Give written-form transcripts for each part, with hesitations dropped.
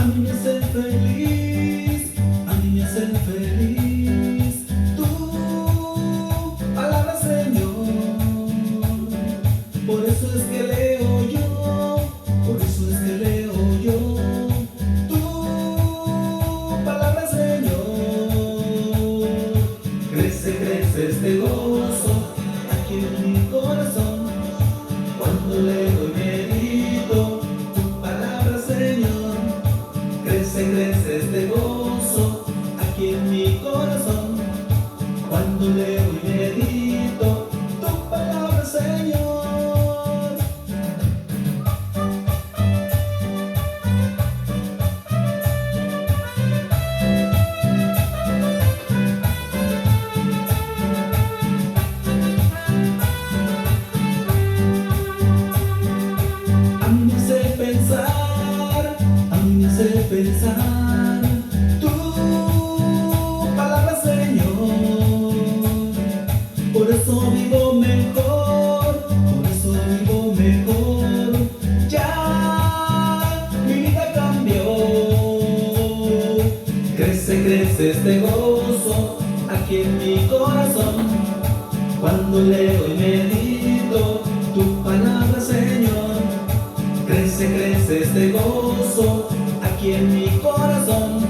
mí me hace feliz, a mí me hace feliz tu palabra, Señor. Por eso es que leo yo, por eso es que leo yo tu palabra, Señor. Crece, crece este gozo aquí en mi corazón cuando leo y medito tu palabra, Señor. Crece, crece este gozo aquí en mi corazón cuando leo y medito tu palabra, Señor. A mí me hace pensar, a mí me hace pensar tu palabra, Señor. Por eso vivo mejor, por eso vivo mejor. Ya mi vida cambió. Crece, crece este gozo aquí en mi corazón cuando leo y medito tu palabra, Señor. Crece, crece este gozo aquí en mi corazón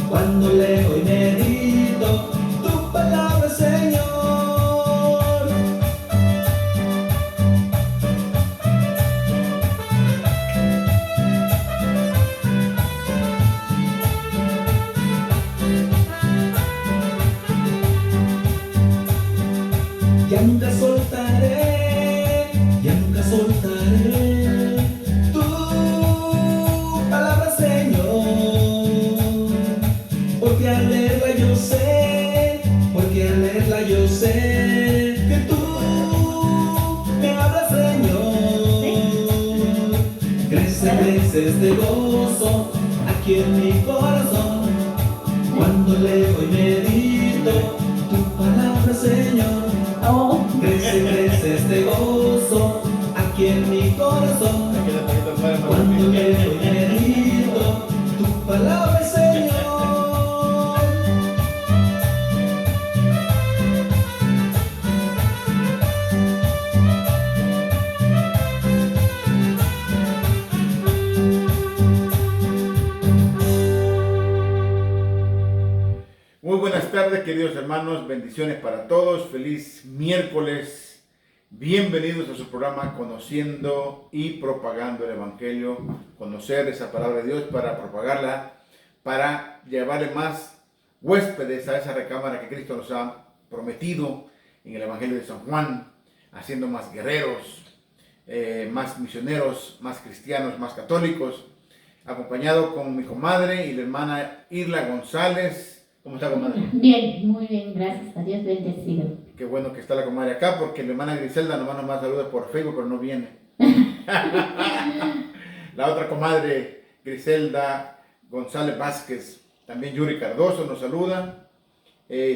cuando leo y medito tu palabra, Señor. Ya nunca soltaré, ya nunca soltaré tu palabra, Señor. Porque al leerla yo sé, porque al leerla yo sé que tú me hablas, Señor. Crece, crece este gozo aquí en mi corazón cuando leo y medito tu palabra, Señor. Crece, crece este gozo aquí en mi corazón cuando leo y medito tu palabra, Señor. Muy buenas tardes, queridos hermanos, bendiciones para todos, feliz miércoles, bienvenidos a su programa Conociendo y Propagando el Evangelio, conocer esa palabra de Dios para propagarla, para llevarle más huéspedes a esa recámara que Cristo nos ha prometido en el Evangelio de San Juan, haciendo más guerreros, más misioneros, más cristianos, más católicos, acompañado con mi comadre y la hermana Irla González. ¿Cómo está, comadre? Bien, muy bien, gracias a Dios, bendecido. Qué bueno que está la comadre acá, porque la hermana Griselda nomás saluda por Facebook, pero no viene. La otra comadre, Griselda González Vázquez, también Yuri Cardoso nos saluda,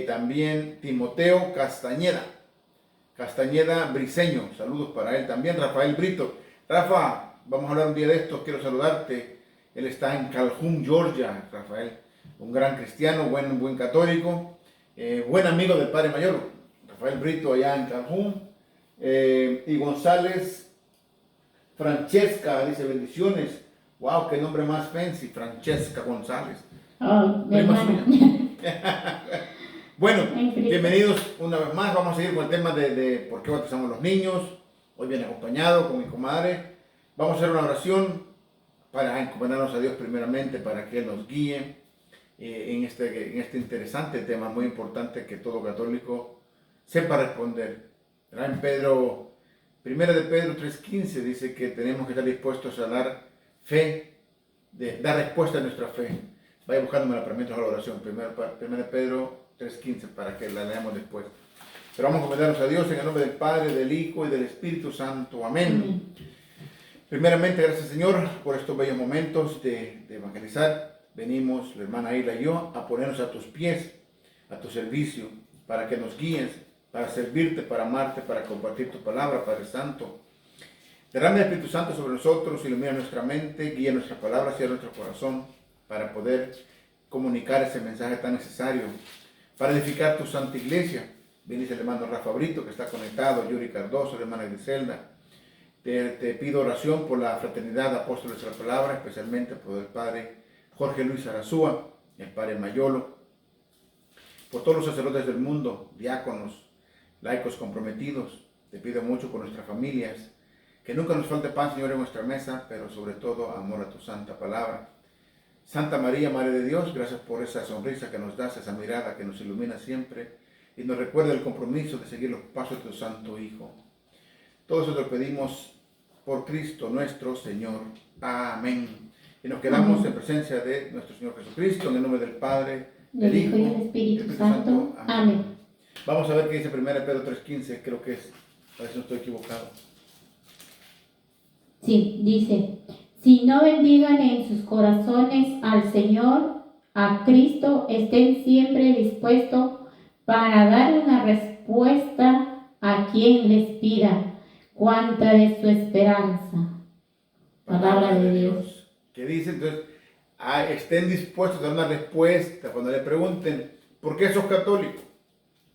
también Timoteo Castañeda Briseño, saludos para él también, Rafael Brito. Rafa, vamos a hablar un día de esto, quiero saludarte, él está en Calhoun, Georgia, Rafael. Un gran cristiano, buen católico, buen amigo del Padre Mayor, Rafael Brito, allá en Cancún. Y González Francesca, dice bendiciones. Wow, qué nombre más fancy, Francesca González. Oh, mi hermana. Bueno, bienvenidos una vez más. Vamos a seguir con el tema de por qué bautizamos los niños. Hoy viene acompañado con mi comadre. Vamos a hacer una oración para encomendarnos a Dios primeramente, para que Él nos guíe en este interesante tema, muy importante que todo católico sepa responder. En Pedro, 1 de Pedro 3:15 dice que tenemos que estar dispuestos a dar fe, dar respuesta a nuestra fe. Vaya buscándome la permiso a la oración, 1 de Pedro 3:15, para que la leamos después. Pero vamos a encomendarnos a Dios en el nombre del Padre, del Hijo y del Espíritu Santo. Amén. Primeramente, gracias, Señor, por estos bellos momentos de evangelizar. Venimos, la hermana Isla y yo, a ponernos a tus pies, a tu servicio, para que nos guíes, para servirte, para amarte, para compartir tu palabra, Padre Santo. Derrame el Espíritu Santo sobre nosotros, ilumina nuestra mente, guía nuestras palabras y nuestro corazón. para poder comunicar ese mensaje tan necesario, para edificar tu santa iglesia. Bendice el hermano Rafa Brito, que está conectado, Yuri Cardoso, la hermana Griselda. Te pido oración por la fraternidad de apóstoles de la palabra, especialmente por el padre Jorge Luis Arazúa, el padre Mayolo, por todos los sacerdotes del mundo, diáconos, laicos comprometidos. Te pido mucho por nuestras familias, que nunca nos falte pan, Señor, en nuestra mesa, pero sobre todo amor a tu santa palabra. Santa María, Madre de Dios, gracias por esa sonrisa que nos das, esa mirada que nos ilumina siempre y nos recuerda el compromiso de seguir los pasos de tu Santo Hijo. Todo eso te lo pedimos por Cristo nuestro Señor. Amén. Y nos quedamos en presencia de nuestro Señor Jesucristo, en el nombre del Padre, del Hijo y del Espíritu Santo. Amén. Vamos a ver qué dice 1 Pedro 3:15, creo que es, a ver si no estoy equivocado. Sí, dice, si no bendigan en sus corazones al Señor, a Cristo, estén siempre dispuestos para dar una respuesta a quien les pida cuanta de su esperanza. Palabra de Dios. Que dice entonces, estén dispuestos a dar una respuesta cuando le pregunten, ¿por qué sos católico?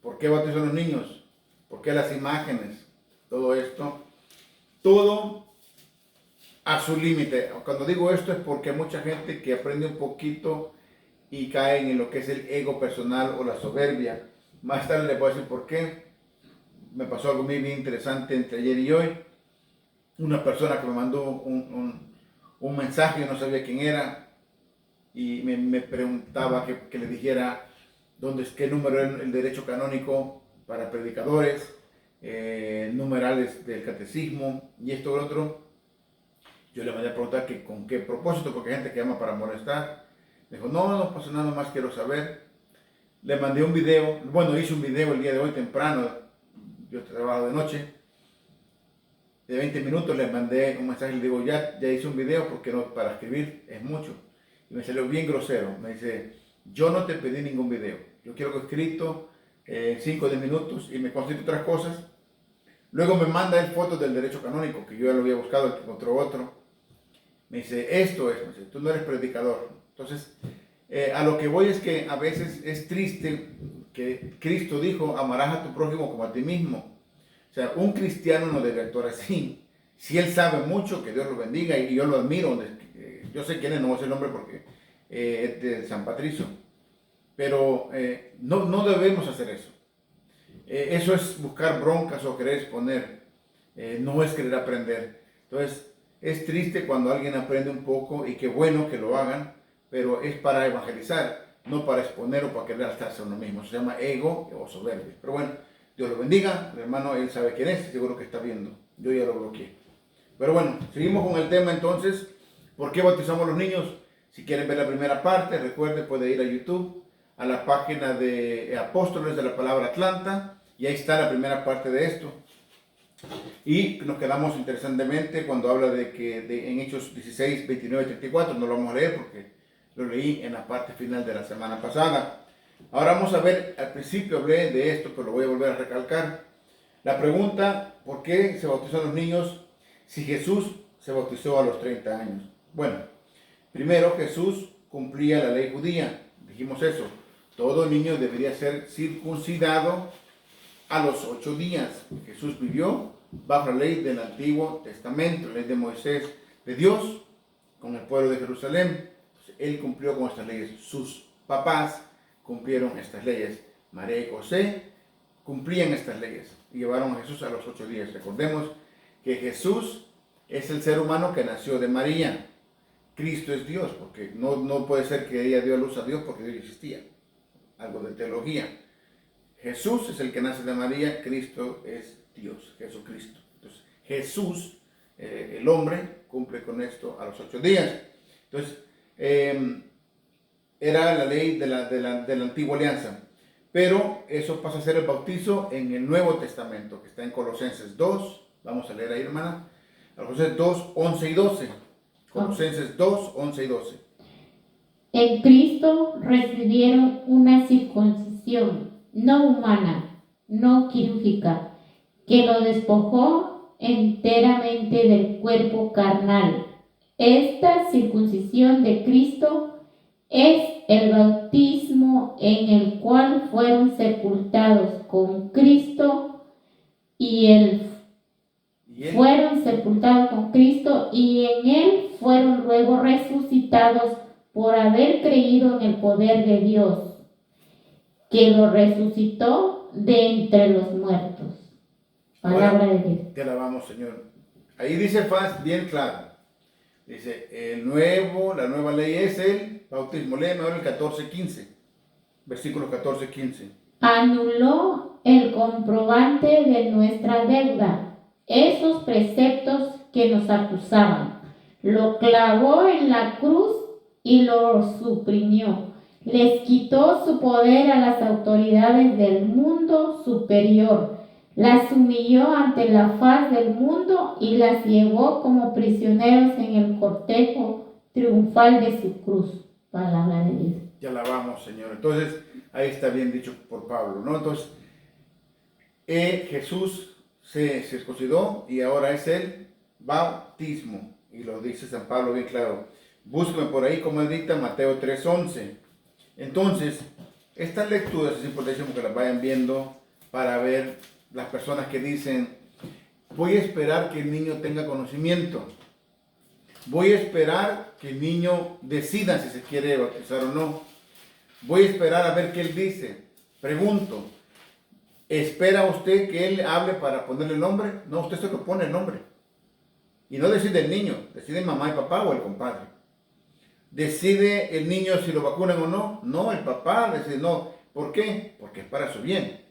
¿Por qué bautizan a los niños? ¿Por qué las imágenes? Todo esto, todo a su límite. Cuando digo esto es porque hay mucha gente que aprende un poquito y caen en lo que es el ego personal o la soberbia. Más tarde les voy a decir por qué. Me pasó algo muy bien interesante entre ayer y hoy. Una persona que me mandó un mensaje, yo no sabía quién era, y me preguntaba que le dijera qué número era el derecho canónico para predicadores, numerales del catecismo y esto y lo otro. Yo le mandé a preguntar que con qué propósito, porque hay gente que llama para molestar. Me dijo, no pasa nada más, quiero saber. Le mandé un video, hice un video el día de hoy temprano, yo trabajo de noche, de 20 minutos. Le mandé un mensaje, le digo, ya hice un video porque no, para escribir es mucho. Y me salió bien grosero, me dice, yo no te pedí ningún video, yo quiero que escrito en 5 o 10 minutos y me consigo otras cosas. Luego me manda él fotos del derecho canónico, que yo ya lo había buscado, que encontró otro. Me dice, me dice, tú no eres predicador. Entonces, a lo que voy es que a veces es triste que Cristo dijo, amarás a tu prójimo como a ti mismo. O sea, un cristiano no debe actuar así. Si él sabe mucho, que Dios lo bendiga, y yo lo admiro. Yo sé quién es, no voy a decir el nombre porque es de San Patricio. Pero no debemos hacer eso. Eso es buscar broncas o querer exponer. No es querer aprender. Entonces, es triste cuando alguien aprende un poco, y qué bueno que lo hagan, pero es para evangelizar, no para exponer o para querer alzarse a uno mismo. Se llama ego o soberbia. Pero bueno, Dios lo bendiga. El hermano, él sabe quién es, seguro que está viendo. Yo ya lo bloqueé. Pero bueno, seguimos con el tema entonces. ¿Por qué bautizamos a los niños? Si quieren ver la primera parte, recuerden, puede ir a YouTube, a la página de Apóstoles de la Palabra Atlanta, y ahí está la primera parte de esto. Y nos quedamos interesantemente cuando habla de que en Hechos 16, 29 y 34, no lo vamos a leer porque lo leí en la parte final de la semana pasada. Ahora vamos a ver, al principio hablé de esto, pero lo voy a volver a recalcar. La pregunta, ¿por qué se bautizan los niños si Jesús se bautizó a los 30 años? Bueno, primero Jesús cumplía la ley judía, dijimos eso. Todo niño debería ser circuncidado a los 8 días. Jesús vivió bajo la ley del Antiguo Testamento, la ley de Moisés, de Dios, con el pueblo de Jerusalén. Entonces, él cumplió con estas leyes. Sus papás cumplieron estas leyes. María y José cumplían estas leyes y llevaron a Jesús a los 8 días. Recordemos que Jesús es el ser humano que nació de María. Cristo es Dios, porque no puede ser que ella dio a luz a Dios porque Dios existía. Algo de teología. Jesús es el que nace de María, Cristo es Dios, Jesucristo. Entonces, Jesús, el hombre, cumple con esto a los 8 días. Entonces, era la ley de la antigua alianza. Pero eso pasa a ser el bautizo en el Nuevo Testamento, que está en Colosenses 2. Vamos a leer ahí, hermana. Colosenses 2, 11 y 12. Colosenses 2, 11 y 12. En Cristo recibieron una circuncisión no humana, no quirúrgica, que lo despojó enteramente del cuerpo carnal. Esta circuncisión de Cristo es el bautismo en el cual fueron sepultados con Cristo y fueron sepultados con Cristo y en él fueron luego resucitados por haber creído en el poder de Dios, que lo resucitó de entre los muertos. Palabra de Dios. Te alabamos, Señor. Ahí dice bien claro. Dice, la nueva ley es el bautismo. Léeme ahora el 14:15. Versículo 14:15. Anuló el comprobante de nuestra deuda, esos preceptos que nos acusaban. Lo clavó en la cruz y lo suprimió. Les quitó su poder a las autoridades del mundo superior. Las humilló ante la faz del mundo y las llevó como prisioneros en el cortejo triunfal de su cruz. Palabra de Dios. Te alabamos, Señor. Entonces, ahí está bien dicho por Pablo, ¿no? Entonces, Jesús se circuncidó y ahora es el bautismo. Y lo dice San Pablo bien claro. Búsqueme por ahí como dicta Mateo 3:11. Entonces, estas lecturas es importantísimo que las vayan viendo para ver las personas que dicen, voy a esperar que el niño tenga conocimiento. Voy a esperar que el niño decida si se quiere bautizar o no. Voy a esperar a ver qué él dice. Pregunto, ¿espera usted que él hable para ponerle el nombre? No, usted se lo pone el nombre. Y no decide el niño, decide mamá y papá o el compadre. ¿Decide el niño si lo vacunan o no? No, el papá decide no. ¿Por qué? Porque es para su bien.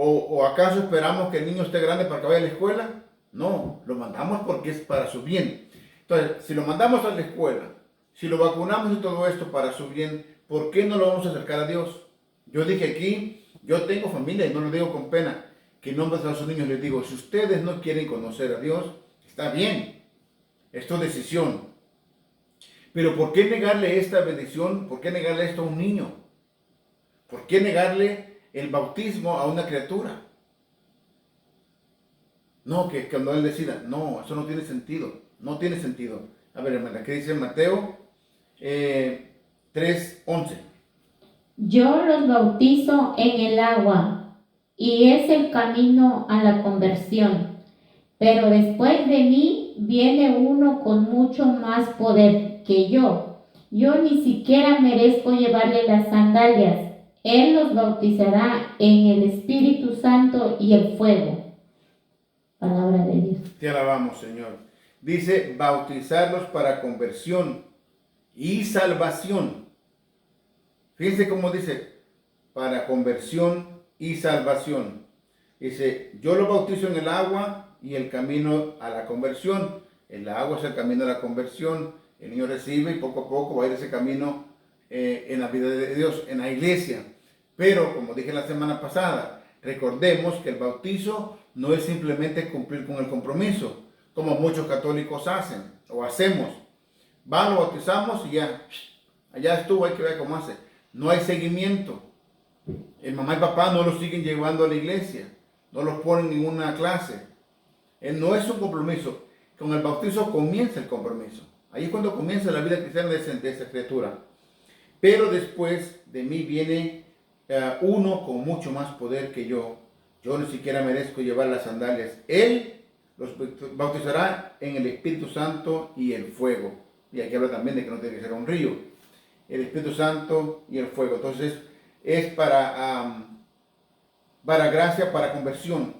¿O acaso esperamos que el niño esté grande para que vaya a la escuela? No, lo mandamos porque es para su bien. Entonces, si lo mandamos a la escuela, si lo vacunamos y todo esto para su bien, ¿por qué no lo vamos a acercar a Dios? Yo dije aquí, yo tengo familia y no lo digo con pena, que nombres a sus niños les digo, si ustedes no quieren conocer a Dios, está bien, es tu decisión. Pero ¿por qué negarle esta bendición? ¿Por qué negarle esto a un niño? ¿Por qué negarle el bautismo a una criatura? No, que cuando él decida, no, eso no tiene sentido, no tiene sentido. A ver, hermana, ¿qué dice Mateo 3:11? Yo los bautizo en el agua y es el camino a la conversión. Pero después de mí viene uno con mucho más poder que yo. Yo ni siquiera merezco llevarle las sandalias. Él los bautizará en el Espíritu Santo y el fuego. Palabra de Dios. Te alabamos, Señor. Dice, bautizarlos para conversión y salvación. Fíjense cómo dice, para conversión y salvación. Dice, yo lo bautizo en el agua y el camino a la conversión. El agua es el camino a la conversión. El niño recibe y poco a poco va a ir ese camino en la vida de Dios, en la iglesia. Pero, como dije la semana pasada, recordemos que el bautizo no es simplemente cumplir con el compromiso, como muchos católicos hacen o hacemos. Lo bautizamos y ya, allá estuvo, hay que ver cómo hace. No hay seguimiento. El mamá y papá no los siguen llevando a la iglesia, no los ponen en ninguna clase. No es un compromiso. Con el bautizo comienza el compromiso. Ahí es cuando comienza la vida cristiana de esa criatura. Pero después de mí viene uno con mucho más poder que yo. Yo ni siquiera merezco llevar las sandalias. Él los bautizará en el Espíritu Santo y el fuego. Y aquí habla también de que no tiene que ser un río. El Espíritu Santo y el fuego. Entonces es para gracia, para conversión.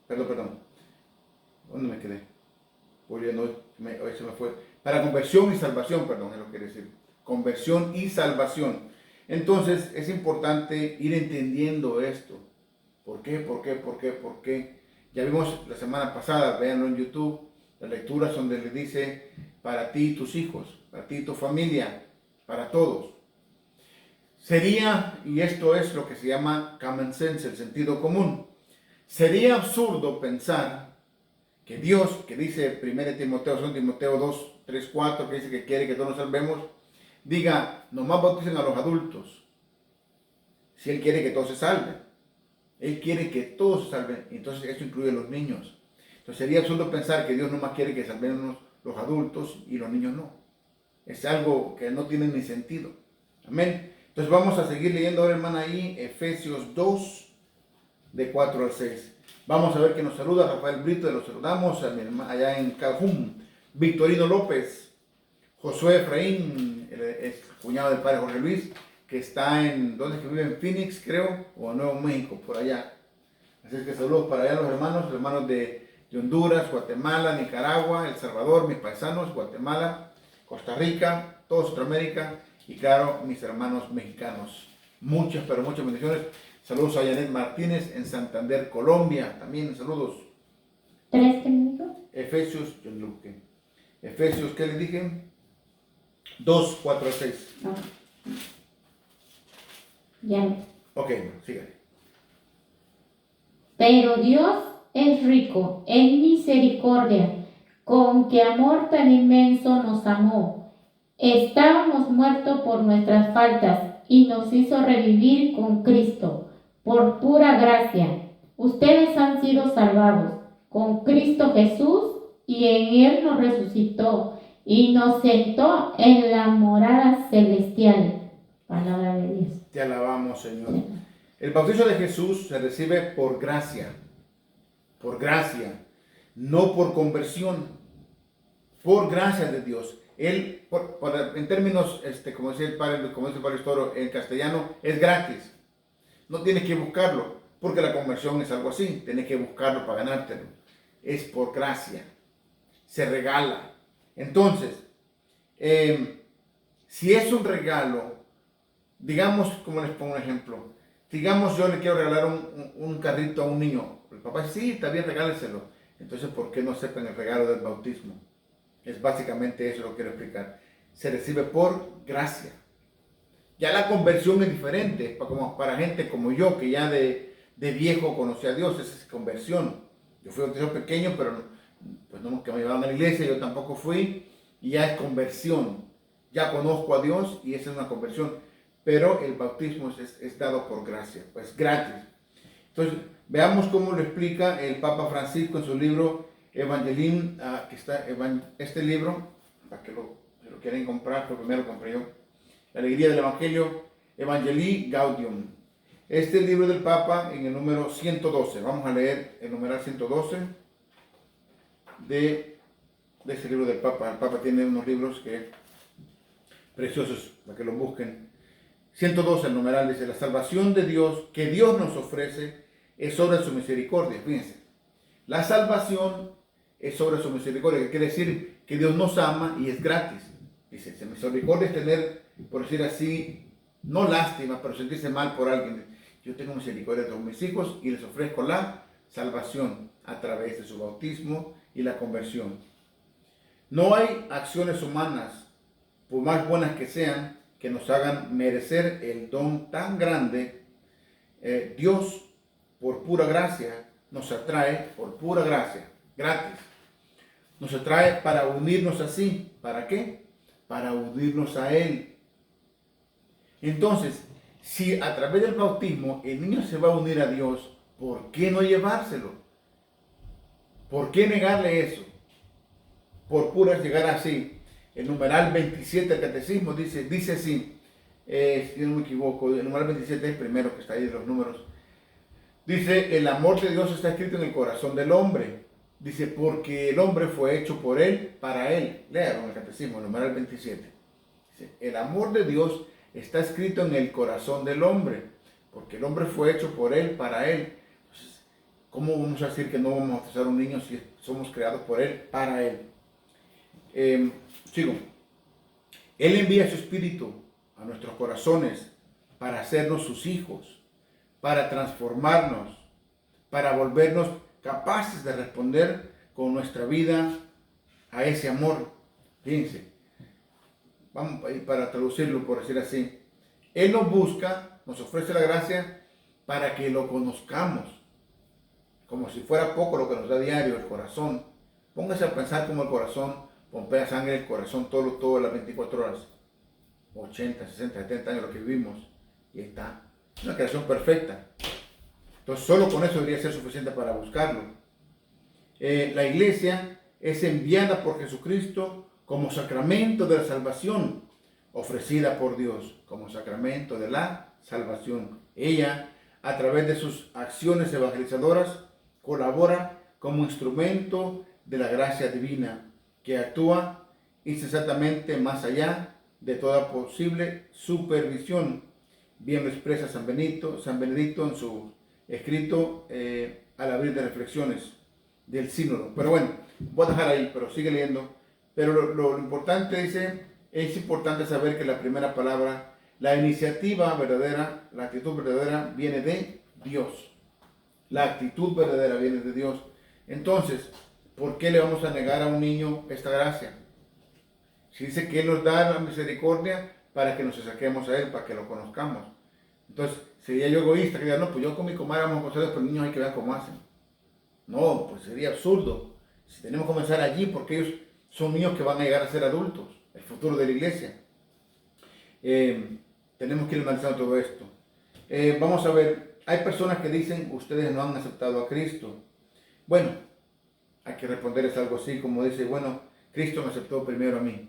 Perdón. ¿Dónde me quedé? Hoy se me fue. Para conversión y salvación, es lo que quiere decir. Conversión y salvación. Entonces es importante ir entendiendo esto. ¿Por qué? Ya vimos la semana pasada, véanlo en YouTube, las lecturas donde le dice para ti y tus hijos, para ti y tu familia, para todos. Sería, y esto es lo que se llama common sense, el sentido común, sería absurdo pensar que Dios, que dice 1 Timoteo, 2 Timoteo 2, 3, 4, que dice que quiere que todos nos salvemos, diga, nomás bauticen a los adultos, si Él quiere que todos se salven. Él quiere que todos se salven, entonces eso incluye a los niños. Entonces sería absurdo pensar que Dios nomás quiere que salvemos los adultos y los niños no. Es algo que no tiene ni sentido. Amén. Entonces vamos a seguir leyendo ahora, hermana, ahí Efesios 2, de 4 al 6. Vamos a ver que nos saluda Rafael Brito, lo saludamos allá en Cajum. Victorino López, Josué Efraín, el cuñado del padre Jorge Luis, que está ¿dónde es que vive? En Phoenix, creo, o en Nuevo México, por allá. Así que saludos para allá los hermanos de Honduras, Guatemala, Nicaragua, El Salvador, mis paisanos, Guatemala, Costa Rica, toda Centroamérica y claro, mis hermanos mexicanos. Muchas, pero muchas bendiciones. Saludos a Janet Martínez en Santander, Colombia. También saludos. ¿3 que me dijo? Efesios, Efesios, ¿qué le dije? 2, 4, 6. No. Ya. Ok, sígale. Pero Dios es rico en misericordia, con que amor tan inmenso nos amó. Estábamos muertos por nuestras faltas y nos hizo revivir con Cristo, por pura gracia. Ustedes han sido salvados con Cristo Jesús y en Él nos resucitó y nos sentó en la morada celestial. Palabra de Dios. Te alabamos, Señor. El bautismo de Jesús se recibe por gracia, no por conversión, por gracia de Dios. Él, en términos, como dice el padre Toro en castellano, es gratis. No tienes que buscarlo, porque la conversión es algo así, tienes que buscarlo para ganártelo. Es por gracia, se regala. Entonces, si es un regalo, digamos, como les pongo un ejemplo, digamos yo le quiero regalar un carrito a un niño, el papá dice, sí, está bien, regáleselo. Entonces, ¿por qué no aceptan el regalo del bautismo? Es básicamente eso lo que quiero explicar. Se recibe por gracia. Ya la conversión es diferente, como para gente como yo, que ya de viejo conocí a Dios, esa es conversión. Yo fui bautizado pequeño, pero pues no nunca me llevaron a la iglesia, yo tampoco fui, y ya es conversión. Ya conozco a Dios y esa es una conversión. Pero el bautismo es dado por gracia, pues gratis. Entonces, veamos cómo lo explica el Papa Francisco en su libro Evangelim, que está este libro, para que lo quieren comprar, pero primero lo compré yo. La alegría del Evangelio, Evangelii Gaudium. Este libro del Papa en el número 112. Vamos a leer el numeral 112 de este libro del Papa. El Papa tiene unos libros preciosos para que los busquen. 112 el numeral dice, la salvación de Dios que Dios nos ofrece es obra de su misericordia. Fíjense, la salvación es obra de su misericordia, que quiere decir que Dios nos ama y es gratis. Dice, su misericordia es tener, por decir así, no lástima, pero sentirse mal por alguien. Yo tengo misericordia de todos mis hijos y les ofrezco la salvación a través de su bautismo y la conversión. No hay acciones humanas, por más buenas que sean, que nos hagan merecer el don tan grande. Dios, por pura gracia, nos atrae, por pura gracia, gratis. Nos atrae para unirnos así. ¿Para qué? Para unirnos a Él. Entonces, si a través del bautismo el niño se va a unir a Dios, ¿por qué no llevárselo? ¿Por qué negarle eso? Por pura llegar así. El numeral 27 del catecismo dice así, si no me equivoco, el numeral 27 es el primero que está ahí de los números. Dice, el amor de Dios está escrito en el corazón del hombre. Dice, porque el hombre fue hecho por él, para él. Léalo en el catecismo, el numeral 27. Dice, el amor de Dios está escrito en el corazón del hombre, porque el hombre fue hecho por él, para él. Entonces, ¿cómo vamos a decir que no vamos a bautizar a un niño si somos creados por él, para él? Sigo. Él envía su espíritu a nuestros corazones para hacernos sus hijos, para transformarnos, para volvernos capaces de responder con nuestra vida a ese amor. Fíjense, vamos para traducirlo, por decir así. Él nos busca, nos ofrece la gracia para que lo conozcamos, como si fuera poco lo que nos da diario el corazón. Póngase a pensar como el corazón pompea sangre el corazón todas las 24 horas, 80, 60, 70 años lo que vivimos, y está una creación perfecta. Entonces solo con eso debería ser suficiente para buscarlo. La iglesia es enviada por Jesucristo como sacramento de la salvación, ofrecida por Dios como sacramento de la salvación. Ella, a través de sus acciones evangelizadoras, colabora como instrumento de la gracia divina que actúa incesantemente más allá de toda posible supervisión. Bien lo expresa San Benedicto en su escrito al abrir de reflexiones del sínodo. Pero bueno, voy a dejar ahí, pero sigue leyendo. Pero lo importante dice, es importante saber que la primera palabra, la iniciativa verdadera, la actitud verdadera viene de Dios. La actitud verdadera viene de Dios. Entonces, ¿por qué le vamos a negar a un niño esta gracia? Si dice que Él nos da la misericordia para que nos acerquemos a Él, para que lo conozcamos. Entonces, sería yo egoísta que diga, no, pues yo con mi comadre vamos a conocer, pero los niños hay que ver cómo hacen. No, pues sería absurdo. Si tenemos que comenzar allí, porque ellos son niños que van a llegar a ser adultos, el futuro de la iglesia. Tenemos que ir analizando todo esto. Vamos a ver, hay personas que dicen, ustedes no han aceptado a Cristo. Bueno, hay que responderles algo así, como dice, bueno, Cristo me aceptó primero a mí.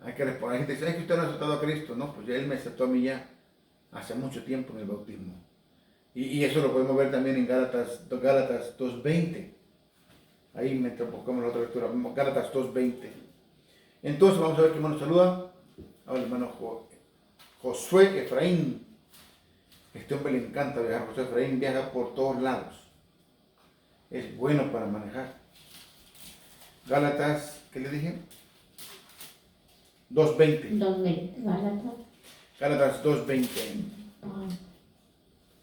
Hay que responder. Hay gente que dice, es que usted no ha aceptado a Cristo. No, pues ya Él me aceptó a mí ya hace mucho tiempo en el bautismo. Y eso lo podemos ver también en Gálatas 2:20. Ahí mientras buscamos la otra lectura, Gálatas 2:20. Entonces vamos a ver qué hermano saluda. Ahora el hermano Josué Efraín. Este hombre le encanta viajar. Josué Efraín viaja por todos lados. Es bueno para manejar. Gálatas, ¿qué le dije? 2:20. 2:20, Gálatas 2:20.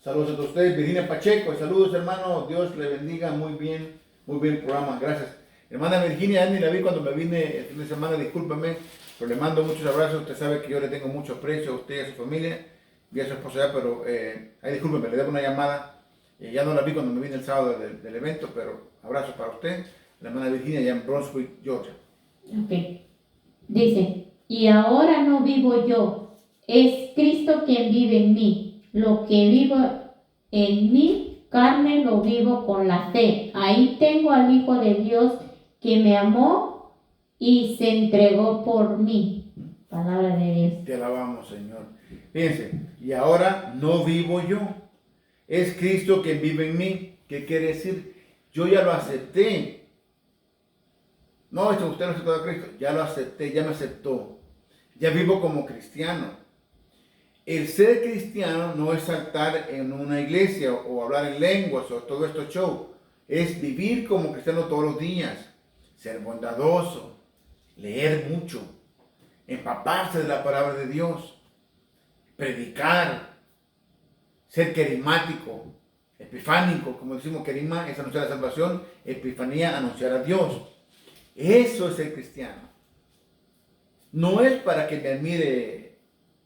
Saludos a todos ustedes. Virginia Pacheco, saludos hermano. Dios le bendiga. Muy bien el programa. Gracias. Hermana Virginia, ni la vi cuando me vine el fin de semana. Discúlpeme, pero le mando muchos abrazos. Usted sabe que yo le tengo mucho aprecio a usted y a su familia. Vi a su esposa ya, pero discúlpeme, le debo una llamada. Ya no la vi cuando me vine el sábado del evento, pero abrazo para usted. La hermana Virginia, ya en Brunswick, Georgia. Ok. Dice, y ahora no vivo yo, es Cristo quien vive en mí. Lo que vivo en mi carne lo vivo con la fe. Ahí tengo al Hijo de Dios que me amó y se entregó por mí. Palabra de Dios. Te alabamos, Señor. Fíjense, y ahora no vivo yo, es Cristo quien vive en mí. ¿Qué quiere decir? Yo ya lo acepté. No, esto usted no aceptó a Cristo, ya lo acepté, ya me aceptó. Ya vivo como cristiano. El ser cristiano no es saltar en una iglesia o hablar en lenguas o todo esto show. Es vivir como cristiano todos los días. Ser bondadoso, leer mucho, empaparse de la palabra de Dios, predicar, ser querigmático, epifánico, como decimos, querigma es anunciar la salvación, epifanía, anunciar a Dios. Eso es ser cristiano. No es para que me admire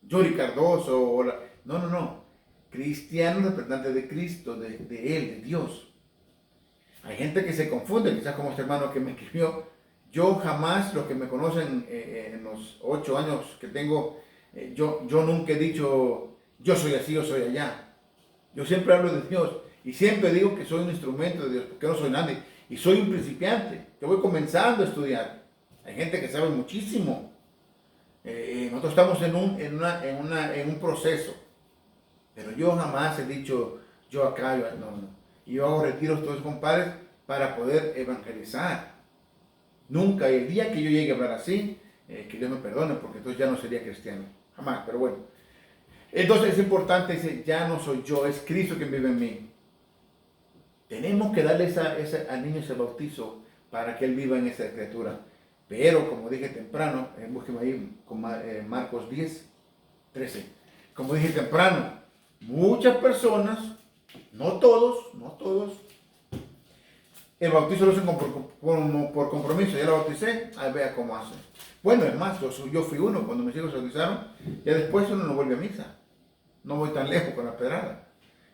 Yuri Cardoso, no. Cristiano representante de Cristo, de Él, de Dios. Hay gente que se confunde, quizás como este hermano que me escribió. Yo jamás, los que me conocen en los 8 años que tengo, yo nunca he dicho, yo soy así, yo soy allá. Yo siempre hablo de Dios y siempre digo que soy un instrumento de Dios, porque no soy nadie. Y soy un principiante, yo voy comenzando a estudiar. Hay gente que sabe muchísimo. Nosotros estamos en un proceso, pero yo jamás he dicho yo acá, no. Y yo hago retiros todos compadres para poder evangelizar. Nunca, y el día que yo llegue a hablar así, que Dios me perdone, porque entonces ya no sería cristiano, jamás, pero bueno. Entonces es importante, dice, ya no soy yo, es Cristo quien vive en mí. Tenemos que darle al niño ese bautizo para que él viva en esa criatura. Pero, como dije temprano, búsqueme ahí con Marcos 10:13. Como dije temprano, muchas personas, no todos, el bautizo lo hacen por compromiso. Ya lo bauticé, ahí vea cómo hacen. Bueno, es más, yo fui uno cuando mis hijos se bautizaron, ya después uno no vuelve a misa. No voy tan lejos con la pedrada.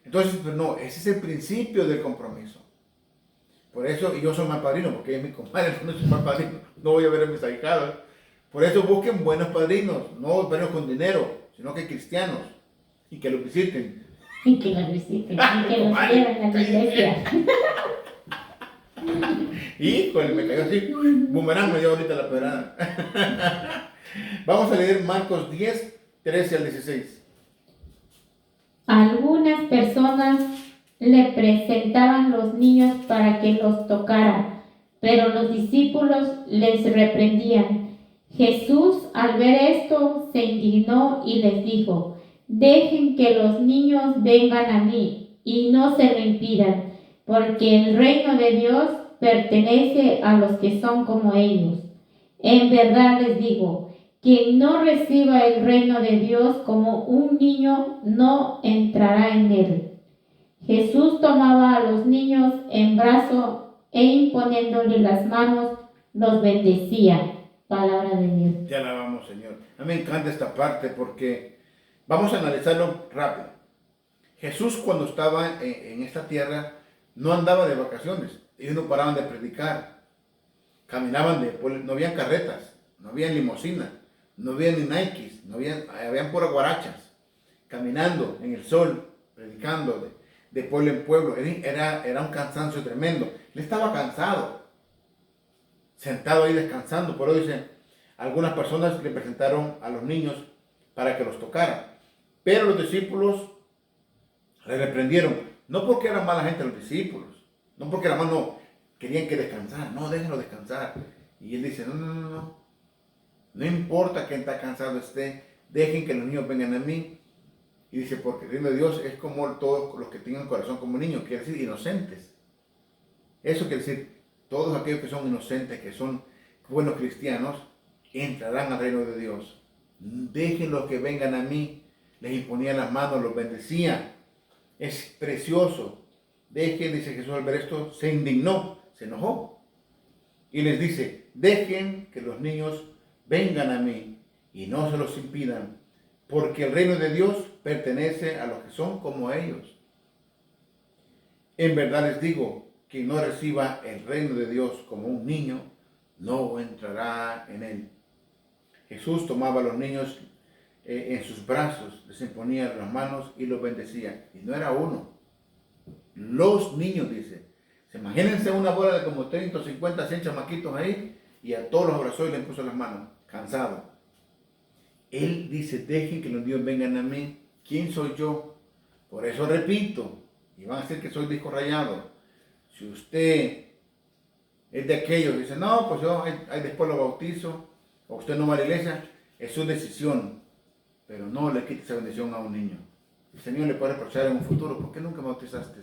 Entonces, no, ese es el principio del compromiso. Por eso, y yo soy más padrino, porque es mi compadre, no soy más padrino, no voy a ver a mis ahijados. Por eso busquen buenos padrinos, no padrinos con dinero, sino que cristianos, y que los visiten. Y que los visiten, y que los lleven a la iglesia. Híjole, me cayó así, boomerang me dio ahorita la pedrada. Vamos a leer Marcos 10, 13 al 16. Algunas personas le presentaban los niños para que los tocara, pero los discípulos les reprendían. Jesús, al ver esto, se indignó y les dijo: dejen que los niños vengan a mí y no se lo impidan, porque el reino de Dios pertenece a los que son como ellos. En verdad les digo, quien no reciba el reino de Dios como un niño no entrará en él. Jesús tomaba a los niños en brazo e imponiéndole las manos, los bendecía. Palabra de Dios. Ya alabamos, Señor. A mí me encanta esta parte porque vamos a analizarlo rápido. Jesús, cuando estaba en esta tierra, no andaba de vacaciones. Ellos no paraban de predicar. Caminaban no habían carretas, no habían limusinas, no habían ni Nikes, habían puras guarachas. Caminando en el sol, predicando de pueblo en pueblo. Era un cansancio tremendo. Él estaba cansado, sentado ahí descansando. Por eso dicen, algunas personas le presentaron a los niños para que los tocaran. Pero los discípulos le reprendieron. No porque eran mala gente los discípulos, no porque eran malos, querían que descansara. No, déjenlo descansar. Y él dice, no importa que está cansado esté, dejen que los niños vengan a mí. Y dice, porque el reino de Dios es como todos los que tengan corazón como niños, quiere decir inocentes. Eso quiere decir, todos aquellos que son inocentes, que son buenos cristianos, entrarán al reino de Dios. Déjenlos que vengan a mí. Les imponía las manos, los bendecía. Es precioso. Dejen, dice Jesús al ver esto, se indignó, se enojó. Y les dice, dejen que los niños vengan a mí y no se los impidan, porque el reino de Dios pertenece a los que son como ellos. En verdad les digo, quien no reciba el reino de Dios como un niño, no entrará en él. Jesús tomaba a los niños en sus brazos, les imponía las manos y los bendecía. Y no era uno. Los niños, dice. Imagínense una bola de como 30, 50, 100 chamaquitos ahí, y a todos los abrazó y les puso las manos, cansado. Él dice, dejen que los niños vengan a mí. ¿Quién soy yo? Por eso repito, y van a decir que soy disco rayado. Si usted es de aquellos que dicen, no, pues yo ahí después lo bautizo, o usted no va a la iglesia, es su decisión, pero no le quite esa bendición a un niño. El Señor le puede reprochar en un futuro, ¿por qué nunca me bautizaste?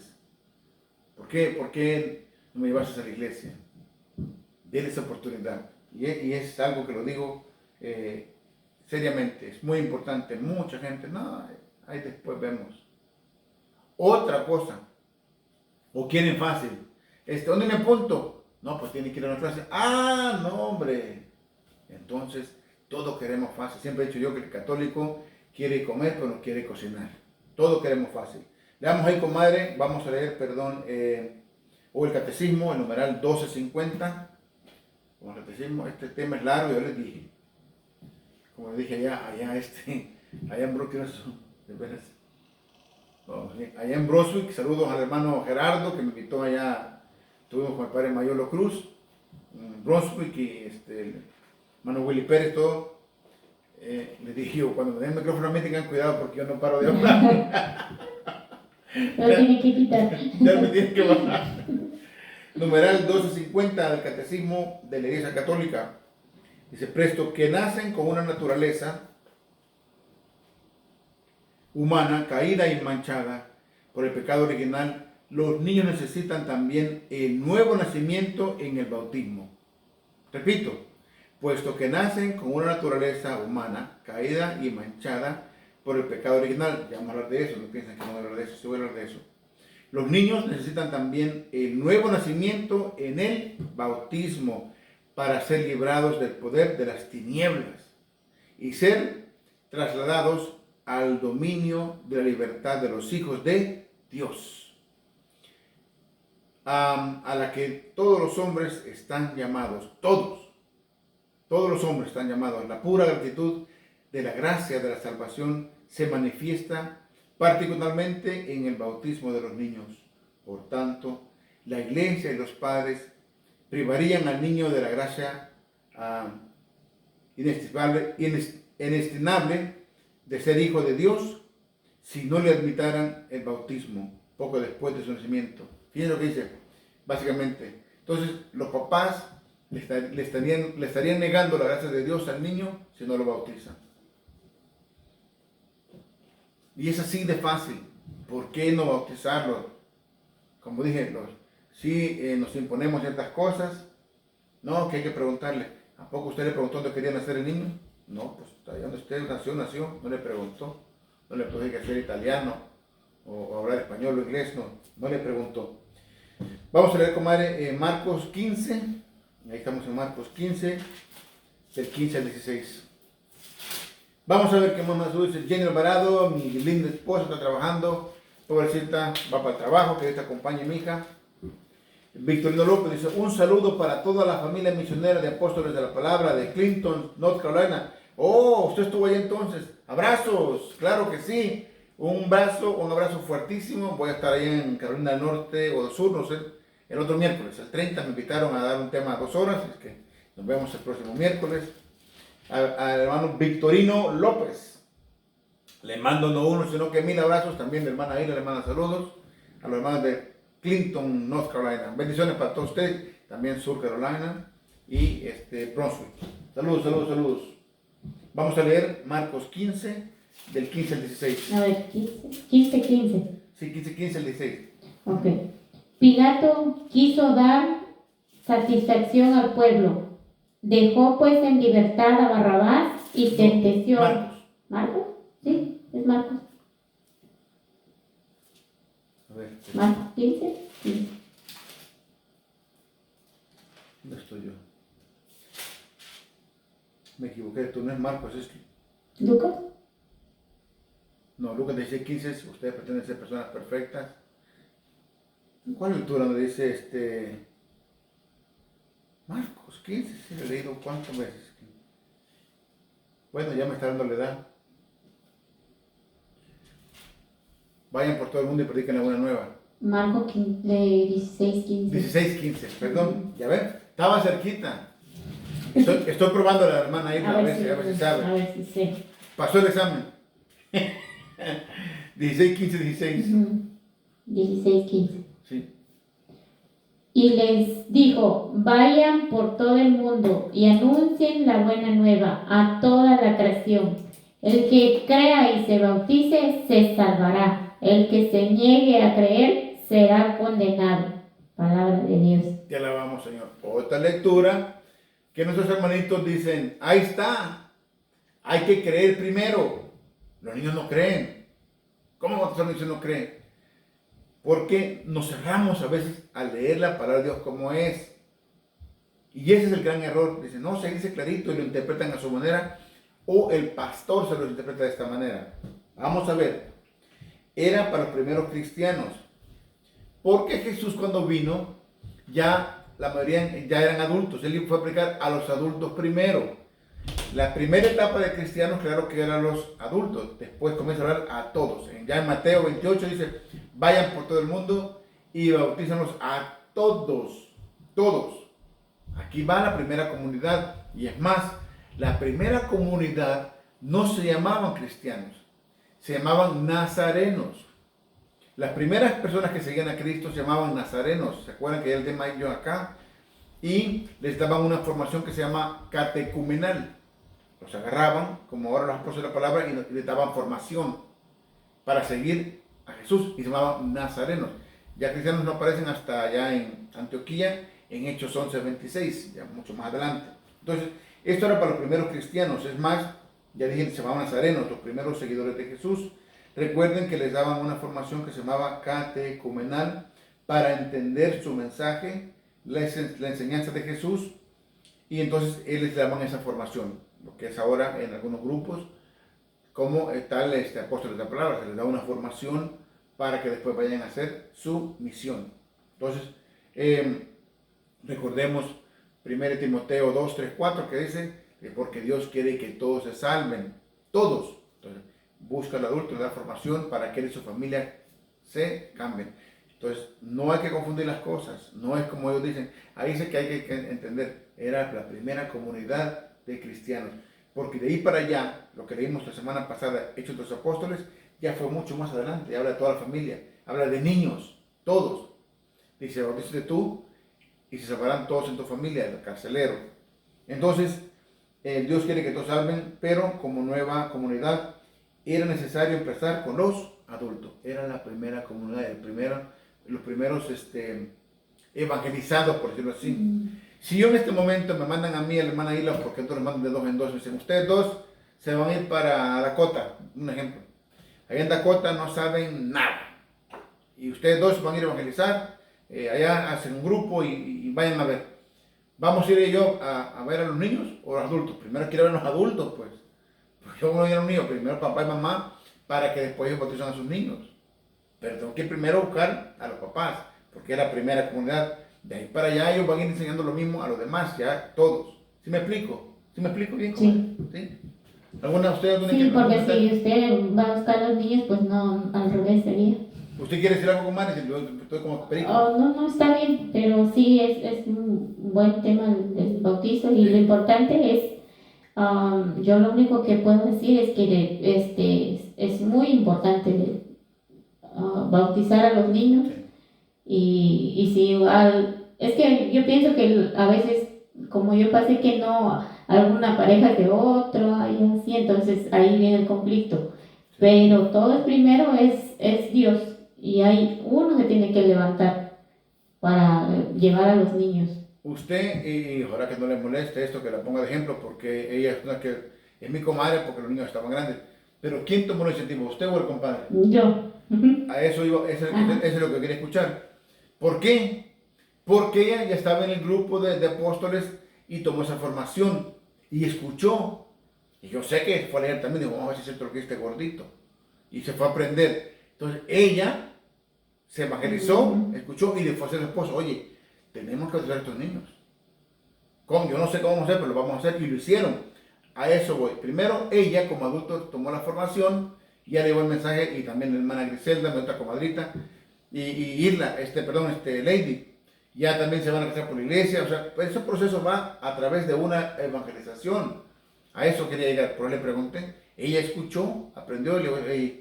¿Por qué no me llevaste a la iglesia? Dele esa oportunidad. Y es algo que lo digo seriamente, es muy importante. Mucha gente, no, ahí después vemos. Otra cosa, o quieren fácil, ¿dónde me apunto? No, pues tiene que ir a una clase. Ah, no, hombre. Entonces, todos queremos fácil. Siempre he dicho yo que el católico quiere comer, pero no quiere cocinar. Todos queremos fácil. Leamos ahí, comadre, vamos a leer, o el catecismo, el numeral 1250. Como el catecismo, este tema es largo, yo les dije. Como les dije allá en Brunswick, de veras. Allá en Brunswick, saludos al hermano Gerardo, que me invitó allá, estuvimos con el padre Mayolo Cruz, en Brunswick, y el hermano Willy Pérez, todo. Les dije yo, cuando me den el micrófono a mí tengan cuidado porque yo no paro de hablar. Lo tiene que quitar. Ya me tiene que bajar. Numeral 1250 del Catecismo de la Iglesia Católica. Dice, presto que nacen con una naturaleza humana, caída y manchada por el pecado original, los niños necesitan también el nuevo nacimiento en el bautismo. Repito, puesto que nacen con una naturaleza humana, caída y manchada por el pecado original. Ya vamos a hablar de eso, no piensen que no voy a hablar de eso, sí voy a hablar de eso. Los niños necesitan también el nuevo nacimiento en el bautismo para ser librados del poder de las tinieblas y ser trasladados al dominio de la libertad de los hijos de Dios, a la que todos los hombres están llamados, todos los hombres están llamados. La pura gratitud de la gracia de la salvación se manifiesta particularmente en el bautismo de los niños. Por tanto, la iglesia y los padres privarían al niño de la gracia inestimable de ser hijo de Dios si no le admitaran el bautismo poco después de su nacimiento. Fíjense lo que dice, básicamente. Entonces, los papás le estarían negando la gracia de Dios al niño si no lo bautizan. Y es así de fácil. ¿Por qué no bautizarlo? Como dije, si nos imponemos ciertas cosas, no, que hay que preguntarle. ¿A poco usted le preguntó dónde quería nacer el niño? No, pues allá donde usted nació, no le preguntó. No le preguntó que ser italiano, o hablar español o inglés, no le preguntó. Vamos a leer, comadre, Marcos 15. Ahí estamos en Marcos 15, del 15 al 16. Vamos a ver qué más dice. Jenny Alvarado, mi linda esposa, está trabajando. Pobrecita, va para el trabajo, que Dios te acompañe, mi hija. Victorino López dice, un saludo para toda la familia misionera de Apóstoles de la Palabra de Clinton, North Carolina. Oh, usted estuvo ahí entonces. Abrazos, claro que sí. Un abrazo fuertísimo. Voy a estar ahí en Carolina del Norte o del Sur, no sé, el otro miércoles, el 30, me invitaron a dar un tema a 2 horas, es que nos vemos el próximo miércoles. Al hermano Victorino López, le mando no uno, sino que 1000 abrazos. También la hermana Ira le manda saludos. A los hermanos de Clinton, North Carolina. Bendiciones para todos ustedes, también Sur Carolina y Brunswick. Saludos. Vamos a leer Marcos 15, del 15 al 16. A ver, 15. Sí, 15 al 16. Ok. Pilato quiso dar satisfacción al pueblo. Dejó pues en libertad a Barrabás y sentenció. ¿Marcos? Sí, es Marcos. A ver. Marcos 15. ¿Dónde estoy yo? Me equivoqué, tú no es Marcos, es ¿Lucas? No, Lucas 16:15, ustedes pretenden ser personas perfectas. ¿En cuál lectura donde dice Marcos 15? Sí, lo he leído cuántas veces. Bueno, ya me está dando la edad. Vayan por todo el mundo y prediquen la buena nueva. Marcos 16:15. 16:15, perdón, ya ven, estaba cerquita. Estoy probando a la hermana ahí a ver si sabe. A ver si sé. Pasó el examen. 16:15. 16:15. Sí. Y les dijo, vayan por todo el mundo y anuncien la buena nueva a toda la creación. El que crea y se bautice se salvará. El que se niegue a creer será condenado. Palabra de Dios. Te alabamos, Señor. Otra lectura que nuestros hermanitos dicen, ahí está, hay que creer primero. Los niños no creen. ¿Cómo otros niños no creen? Porque nos cerramos a veces a leer la palabra de Dios como es. Y ese es el gran error. Dicen, no, se dice clarito y lo interpretan a su manera, o el pastor se lo interpreta de esta manera. Vamos a ver. Era para los primeros cristianos. Porque Jesús cuando vino, ya la mayoría ya eran adultos. Él fue a aplicar a los adultos primero. La primera etapa de cristianos, claro que eran los adultos. Después comienza a hablar a todos. Ya en Mateo 28 dice, vayan por todo el mundo y bautízanos a todos. Todos. Aquí va la primera comunidad. Y es más, la primera comunidad no se llamaban cristianos. Se llamaban nazarenos. Las primeras personas que seguían a Cristo se llamaban nazarenos. ¿Se acuerdan que hay el tema yo acá? Y les daban una formación que se llama catecumenal. Los agarraban, como ahora los apóstoles de la palabra, y les daban formación para seguir a Jesús. Y se llamaban nazarenos. Ya cristianos no aparecen hasta allá en Antioquía, en Hechos 11:26, ya mucho más adelante. Entonces, esto era para los primeros cristianos. Es más, ya dije, se llamaban nazarenos, los primeros seguidores de Jesús. Recuerden que les daban una formación que se llamaba catecumenal para entender su mensaje, la enseñanza de Jesús, y entonces él les daban esa formación, lo que es ahora en algunos grupos, como tal apóstoles de la palabra, se les da una formación para que después vayan a hacer su misión. Entonces, recordemos 1 Timoteo 2, 3, 4, que dice que porque Dios quiere que todos se salven, todos. Entonces, busca al adulto, le da formación para que él y su familia se cambien. Entonces, no hay que confundir las cosas, no es como ellos dicen. Ahí dice que hay que entender, era la primera comunidad de cristianos. Porque de ahí para allá, lo que leímos la semana pasada, Hechos de los Apóstoles, ya fue mucho más adelante. Habla de toda la familia, habla de niños, todos. Dice, bautízate tú y se salvarán todos en tu familia, el carcelero. Entonces, Dios quiere que todos salven, pero como nueva comunidad era necesario empezar con los adultos. Era la primera comunidad, los primeros evangelizados, por decirlo así. Si yo en este momento me mandan a mí, a la hermana Hila, porque entonces me mandan de 2 en 2, me dicen, ustedes 2 se van a ir para Dakota, un ejemplo. Allá en Dakota no saben nada. Y ustedes 2 van a ir a evangelizar, allá hacen un grupo y vayan a ver. ¿Vamos a ir yo a ver a los niños o a los adultos? Primero quiero ver a los adultos, pues. Porque yo voy a ir a los niños, primero papá y mamá, para que después ellos bauticen a sus niños. Pero tengo que primero buscar a los papás, porque es la primera comunidad. De ahí para allá ellos van a ir enseñando lo mismo a los demás, ya todos. ¿Sí me explico? ¿Sí me explico bien? Sí. ¿Sí? ¿Alguna de ustedes? Sí, porque si usted va a buscar a los niños, pues no, al revés sería. ¿Usted quiere decir algo más? Yo estoy como perico. Oh, no, está bien, pero sí es un buen tema del bautizo y lo importante es, yo lo único que puedo decir es que es muy importante bautizar a los niños. Sí. Y si es que yo pienso que a veces, como yo pasé que no, alguna pareja es de otro, y así, entonces ahí viene el conflicto. Pero todo el primero es Dios, y hay uno que tiene que levantar para llevar a los niños. Usted, y ojalá que no le moleste esto, que la ponga de ejemplo, porque ella es una que es mi comadre, porque los niños estaban grandes. Pero ¿quién tomó la iniciativa? ¿Usted o el compadre? Yo. A eso iba, eso es lo que quería escuchar. ¿Por qué? Porque ella ya estaba en el grupo de apóstoles y tomó esa formación y escuchó. Y yo sé que fue a leer también, dijo, vamos a ver si es cierto lo que este gordito. Y se fue a aprender. Entonces ella se evangelizó, escuchó y le fue a hacer su esposo. Oye, tenemos que ayudar a estos niños. ¿Cómo? Yo no sé cómo vamos a hacer, pero lo vamos a hacer y lo hicieron. A eso voy. Primero ella como adulto tomó la formación, ya le llevó el mensaje y también la hermana Griselda, mi otra comadrita, y Irla, Lady, ya también se van a casar por la iglesia, o sea, ese proceso va a través de una evangelización. A eso quería llegar, pero le pregunté, ella escuchó, aprendió, y le digo,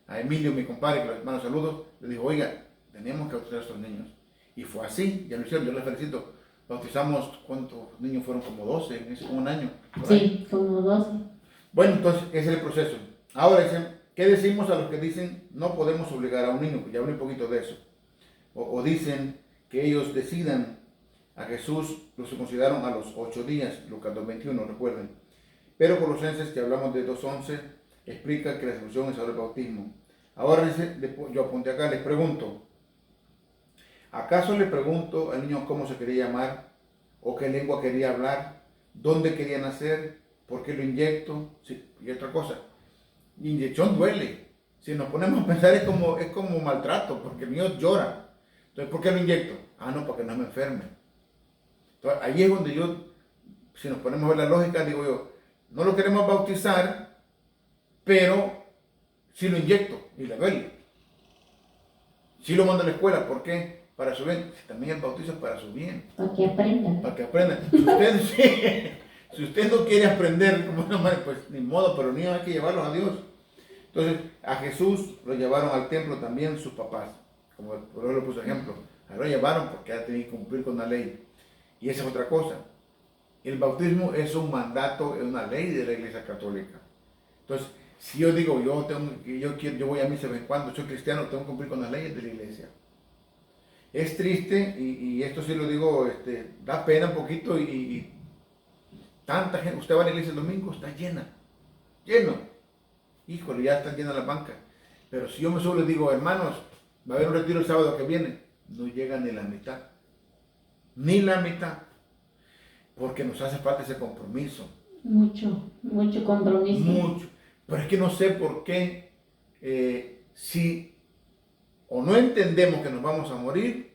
a Emilio, mi compadre, que los hermanos saludos, le dijo, oiga, tenemos que bautizar a estos niños. Y fue así, ya lo hicieron, yo les felicito. Bautizamos, ¿cuántos niños fueron? Como 12 en un año. Sí, como 12. Bueno, entonces, ese es el proceso. Ahora dicen, ¿qué decimos a los que dicen no podemos obligar a un niño? Ya hablé un poquito de eso. O dicen que ellos decidan. A Jesús lo circuncidaron a los 8 días, Lucas 2:21, recuerden. Pero Colosenses, que hablamos de 2:11, explica que la circuncisión es ahora el bautismo. Ahora dice, yo apunté acá, les pregunto, ¿acaso le pregunto al niño cómo se quería llamar? ¿O qué lengua quería hablar? ¿Dónde quería nacer? ¿Por qué lo inyecto? Sí, y otra cosa, inyección duele. Si nos ponemos a pensar es como maltrato, porque el niño llora. Entonces, ¿por qué lo inyecto? Ah, no, para que no me enferme. Entonces, ahí es donde si nos ponemos a ver la lógica, digo yo, no lo queremos bautizar, pero sí lo inyecto y le duele. Sí lo mando a la escuela, ¿por qué? Para su bien. También el bautizo es para su bien. Para que aprendan. Para que aprendan. Si usted no quiere aprender, pues ni modo, pero niños hay que llevarlos a Dios. Entonces, a Jesús lo llevaron al templo también sus papás. Como por eso lo puse ejemplo. A él lo llevaron porque ya tenía que cumplir con la ley. Y esa es otra cosa. El bautismo es un mandato, es una ley de la Iglesia Católica. Entonces, si yo digo, yo voy a misa de vez en cuando, soy cristiano, tengo que cumplir con las leyes de la Iglesia. Es triste, y esto sí lo digo, da pena un poquito, y tanta gente, usted va a la iglesia el domingo, está lleno. Híjole, ya está llena la banca. Pero si yo me subo y les digo, hermanos, va a haber un retiro el sábado que viene, no llega ni la mitad. Ni la mitad. Porque nos hace falta ese compromiso. Mucho compromiso. Mucho. Pero es que no sé por qué, si o no entendemos que nos vamos a morir,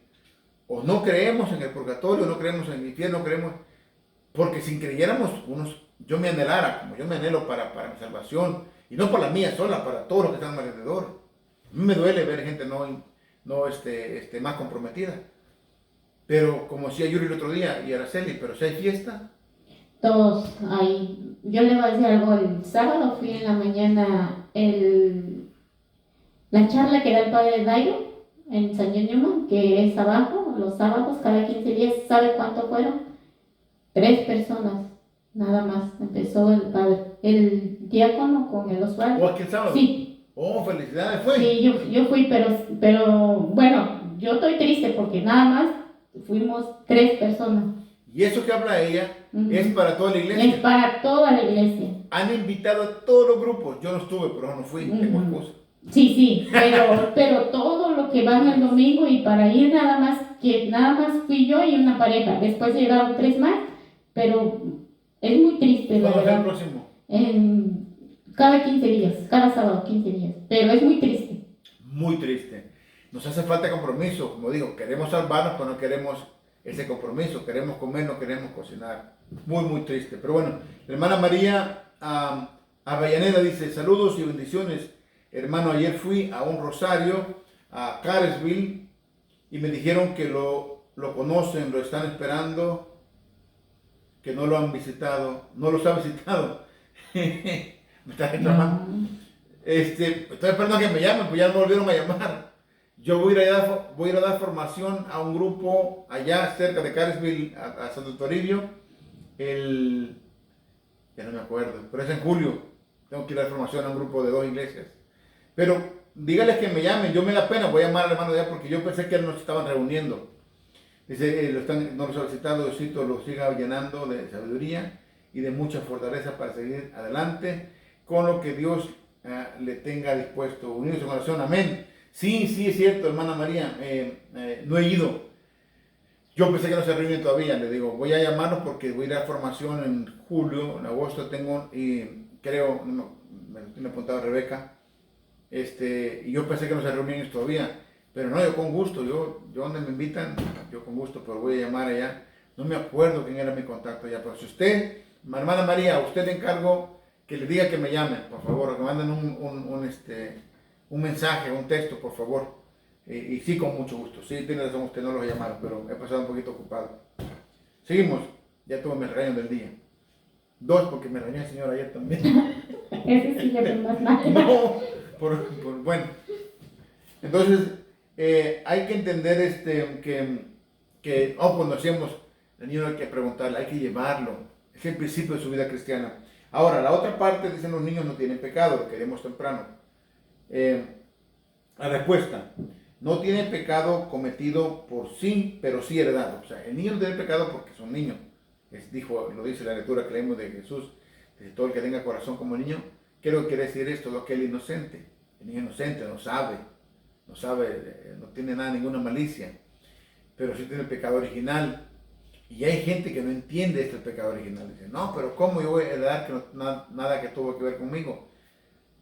o no creemos en el purgatorio, no creemos en el infierno, no creemos, porque si creyéramos, yo me anhelara, como yo me anhelo para mi salvación, y no para la mía sola, para todos los que están alrededor. A mí me duele ver gente más comprometida. Pero como decía Yuri el otro día, y Araceli, pero si hay fiesta, todos ahí. Yo le voy a decir algo, el sábado fui en la mañana la charla que da el padre Dairo en San Ñuñoa, que es abajo, los sábados, cada 15 días. ¿Sabe cuánto fueron? 3 personas, nada más. Empezó el diácono con el Osvaldo. ¿O aquí el sábado? Sí, Oh, felicidades, fue. sí, yo fui, pero bueno, yo estoy triste porque nada más fuimos 3 personas. Y eso que habla ella Ujú. es para toda la Es iglesia. para toda la iglesia. Han invitado a todos los grupos. Yo no estuve, pero no fui. Tengo Ujú. excusa. Sí, pero todo lo que van el domingo y para ir nada más fui yo y una pareja. Después llegaron 3 más, pero es muy triste, la ¿Cuándo es el verdad. próximo? Cada 15 días, cada sábado 15 días, pero es muy triste. Muy triste. Nos hace falta compromiso. Como digo, queremos salvarnos, pero no queremos ese compromiso. Queremos comer, no queremos cocinar. Muy, muy triste. Pero bueno, la hermana María Avellaneda dice, saludos y bendiciones. Hermano, ayer fui a un rosario a Caresville y me dijeron que lo conocen, lo están esperando, que no lo han visitado. No los ha visitado. Me está reclamando. Estoy esperando a que me llamen, pues ya me volvieron a llamar. Yo voy a ir a dar formación a un grupo allá cerca de Caresville, a Santo Toribio, ya no me acuerdo, pero es en julio. Tengo que ir a dar formación a un grupo de 2 iglesias. Pero dígales que me llamen, yo me da pena, voy a llamar al hermano de allá porque yo pensé que él nos estaban reuniendo. Dice, no los ha visitado, Diosito lo siga llenando de sabiduría y de mucha fortaleza para seguir adelante con lo que Dios le tenga dispuesto. Unidos en oración, amén. Sí, es cierto, hermana María, no he ido. Yo pensé que no se reúnen todavía, le digo, voy a llamarlos porque voy a ir a formación en julio, en agosto tengo, y creo, me tiene apuntado Rebeca, y yo pensé que no se reunían todavía, pero no, yo con gusto, yo donde me invitan, yo con gusto, pero voy a llamar allá. No me acuerdo quién era mi contacto allá, pero si usted, hermana María, a usted le encargo que le diga que me llame, por favor, que manden un mensaje, un texto, por favor. Y sí, con mucho gusto. Sí, tiene razón, usted no los llamaron, pero he pasado un poquito ocupado. Seguimos, ya tuve mi regaño del día. 2, porque me regañó el Señor ayer también. Ese sí le fue más mal. No, bueno. Entonces, hay que entender cuando decíamos, el niño hay que preguntarle, hay que llevarlo. Es el principio de su vida cristiana. Ahora, la otra parte, dicen los niños no tienen pecado, lo queremos temprano. La respuesta, no tiene pecado cometido por sí, pero sí heredado. O sea, el niño no tiene pecado porque son niños. Lo dice la lectura que leemos de Jesús, dice, todo el que tenga corazón como niño. ¿Qué es lo que quiere decir esto? Lo que es el inocente. El niño inocente no sabe, no tiene nada, ninguna malicia, pero sí tiene el pecado original. Y hay gente que no entiende el pecado original. Dice, no, pero ¿cómo yo voy a heredar que nada que tuvo que ver conmigo?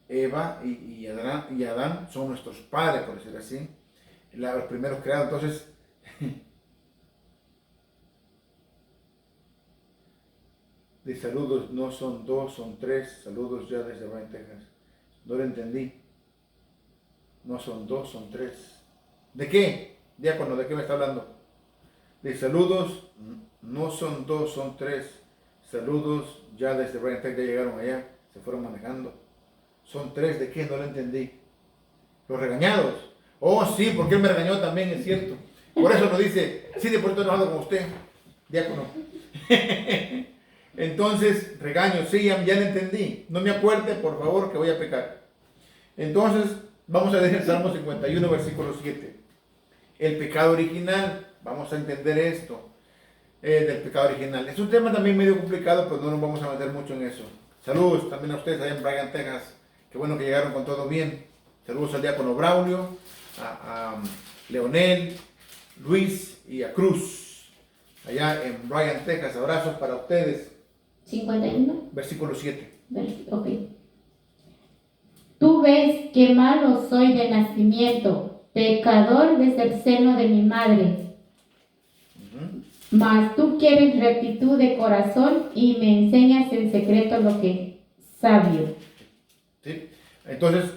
Eva y Adán son nuestros padres, por decir así, los primeros creados. Entonces, de saludos no son 2, son 3. Saludos ya desde Bryan, Texas. No lo entendí. No son 2, son 3. ¿De qué? Diácono, ¿de qué me está hablando? De saludos no son 2, son 3. Saludos ya desde Bryan, Texas. Ya llegaron allá, se fueron manejando. Son 3, ¿de qué? No lo entendí. Los regañados. Oh, sí, porque él me regañó también, es cierto. Por eso nos dice, sí, de por estoy enojado con usted, diácono. Entonces, regaño, sí, ya lo entendí. No me acuerde, por favor, que voy a pecar. Entonces, vamos a leer el Salmo 51, versículo 7. El pecado original, vamos a entender esto, del pecado original. Es un tema también medio complicado, pero no nos vamos a meter mucho en eso. Saludos también a ustedes allá en Bryan, Texas. Qué bueno que llegaron con todo bien. Saludos al diácono Braulio, a Leonel, Luis y a Cruz. Allá en Bryan, Texas. Abrazos para ustedes. 51. Versículo 7. Ok. Tú ves que malo soy de nacimiento, pecador desde el seno de mi madre. Mas tú quieres rectitud de corazón y me enseñas en secreto lo que es sabio. ¿Sí? Entonces,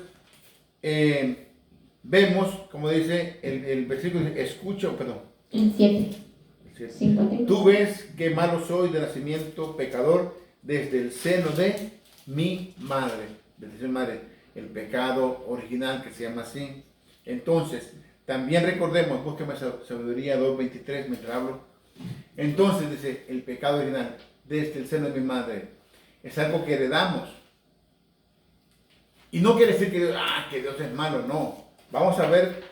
vemos, como dice el versículo, El 7. El 51. Tú ves qué malo soy de nacimiento, pecador, desde el seno de mi madre. Desde mi madre, el pecado original que se llama así. Entonces, también recordemos, búsqueme Sabiduría 2.23 mientras hablo. Entonces, dice, el pecado original, desde el seno de mi madre, es algo que heredamos. Y no quiere decir que Dios es malo, no. Vamos a ver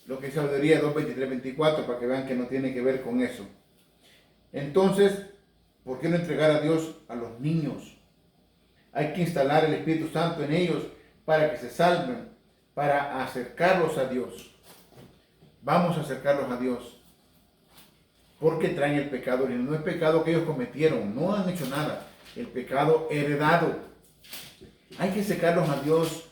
lo que es Sabiduría 2.23-24 para que vean que no tiene que ver con eso. Entonces, ¿por qué no entregar a Dios a los niños? Hay que instalar el Espíritu Santo en ellos para que se salven, para acercarlos a Dios. Vamos a acercarlos a Dios. Porque traen el pecado. No es pecado que ellos cometieron, no han hecho nada. El pecado heredado. Hay que acercarlos a Dios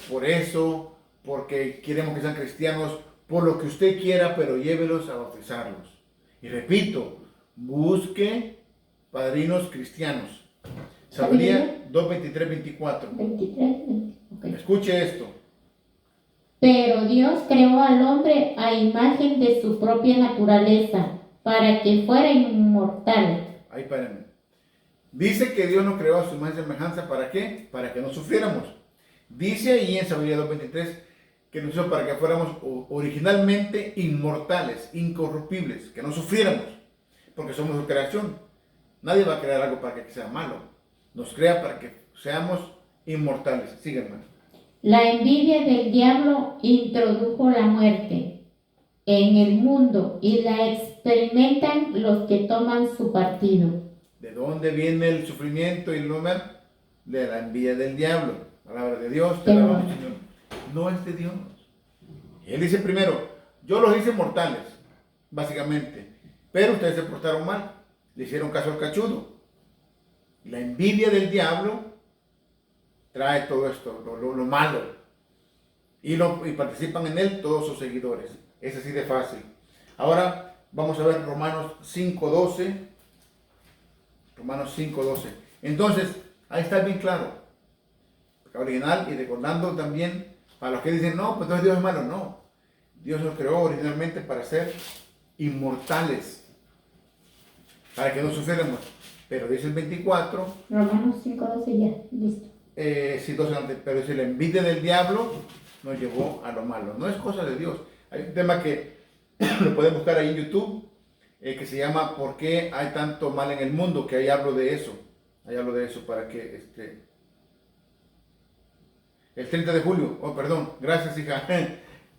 por eso, porque queremos que sean cristianos, por lo que usted quiera, pero llévelos a bautizarlos. Y repito, busque padrinos cristianos. Sabiduría 2.23-24. 23. Okay. Escuche esto. Pero Dios creó al hombre a imagen de su propia naturaleza, para que fuera inmortal. Ahí párenme. Dice que Dios nos creó a su imagen y semejanza, ¿para qué? Para que no sufriéramos. Dice ahí en Sabiduría 2.23 que nos hizo para que fuéramos originalmente inmortales, incorruptibles, que no sufriéramos, porque somos su creación. Nadie va a crear algo para que sea malo. Nos crea para que seamos inmortales. Síganme. La envidia del diablo introdujo la muerte en el mundo y la experimentan los que toman su partido. ¿De dónde viene el sufrimiento y el número? De la envidia del diablo. Palabra de Dios, te alabamos, Señor. No es de Dios. Él dice primero, yo los hice mortales, básicamente. Pero ustedes se portaron mal. Le hicieron caso al cachudo. La envidia del diablo trae todo esto, lo malo. Y participan en él todos sus seguidores. Es así de fácil. Ahora vamos a ver Romanos 5.12. Romanos 5.12. Entonces, ahí está bien claro. Pecado original, y recordando también para los que dicen, no, pues entonces Dios es malo. No. Dios nos creó originalmente para ser inmortales. Para que no sufriéramos. Pero dice el 24. Romanos 5:12 ya, listo. Sí, 12 antes, pero dice la envidia del diablo nos llevó a lo malo. No es cosa de Dios. Hay un tema que lo pueden buscar ahí en YouTube, que se llama ¿Por qué hay tanto mal en el mundo? Que ahí hablo de eso. Ahí hablo de eso para que el 30 de julio, oh perdón, gracias hija,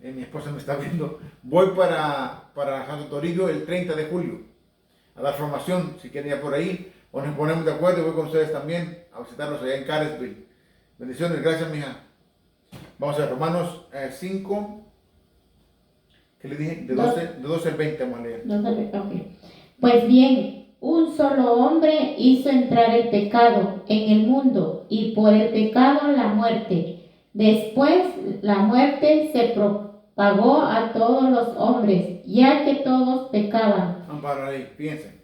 mi esposa me está viendo. Voy para Santo Toribio el 30 de julio a dar formación, si quieren ir por ahí, o nos ponemos de acuerdo y voy con ustedes también a visitarlos allá en Caresville. Bendiciones, gracias mija. Vamos a Romanos 5, ¿qué le dije? De 12 al 20 vamos a leer. Okay. Pues bien, un solo hombre hizo entrar el pecado en el mundo y por el pecado la muerte. Después la muerte se propagó a todos los hombres, ya que todos pecaban. Vamos a parar ahí, piensen.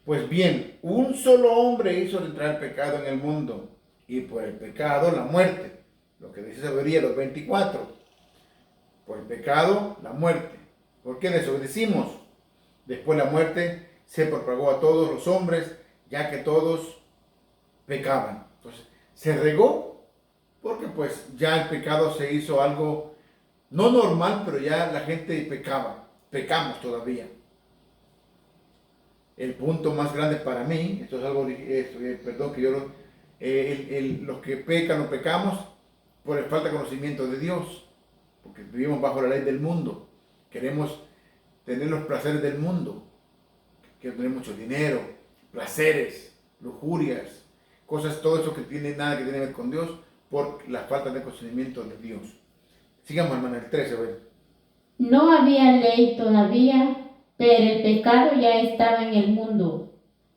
Pues bien, un solo hombre hizo entrar el pecado en el mundo y por el pecado la muerte. Lo que dice Sabiduría 2.24. Por el pecado la muerte. ¿Por qué desobedecimos? Después la muerte se propagó a todos los hombres, ya que todos pecaban. Entonces, se regó porque pues ya el pecado se hizo algo no normal, pero ya la gente pecaba. Pecamos todavía. El punto más grande para mí, esto es algo, perdón que yo los que pecan o pecamos por la falta de conocimiento de Dios, porque vivimos bajo la ley del mundo, queremos tener los placeres del mundo, queremos tener mucho dinero, placeres, lujurias, cosas, todo eso que tiene nada que tiene que ver con Dios, por la falta de conocimiento de Dios. Sigamos hermana, el 13, a ver. No había ley todavía, pero el pecado ya estaba en el mundo.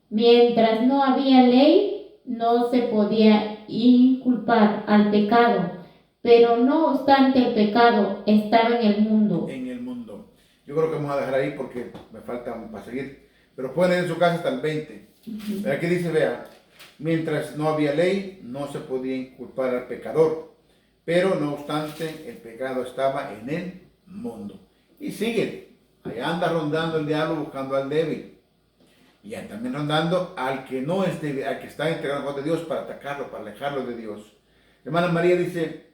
Mientras no había ley, no se podía inculpar al pecado, pero no obstante el pecado estaba en el mundo. En el mundo. Yo creo que vamos a dejar ahí porque me falta para seguir, pero pueden ir en su casa hasta el 20. Aquí dice, vea, mientras no había ley, no se podía inculpar al pecador, pero no obstante el pecado estaba en el mundo. Y sigue. Allá anda rondando el diablo buscando al débil. Y también rondando al que no es débil, al que está entregado a los ojos de Dios para atacarlo, para alejarlo de Dios. Hermana María dice,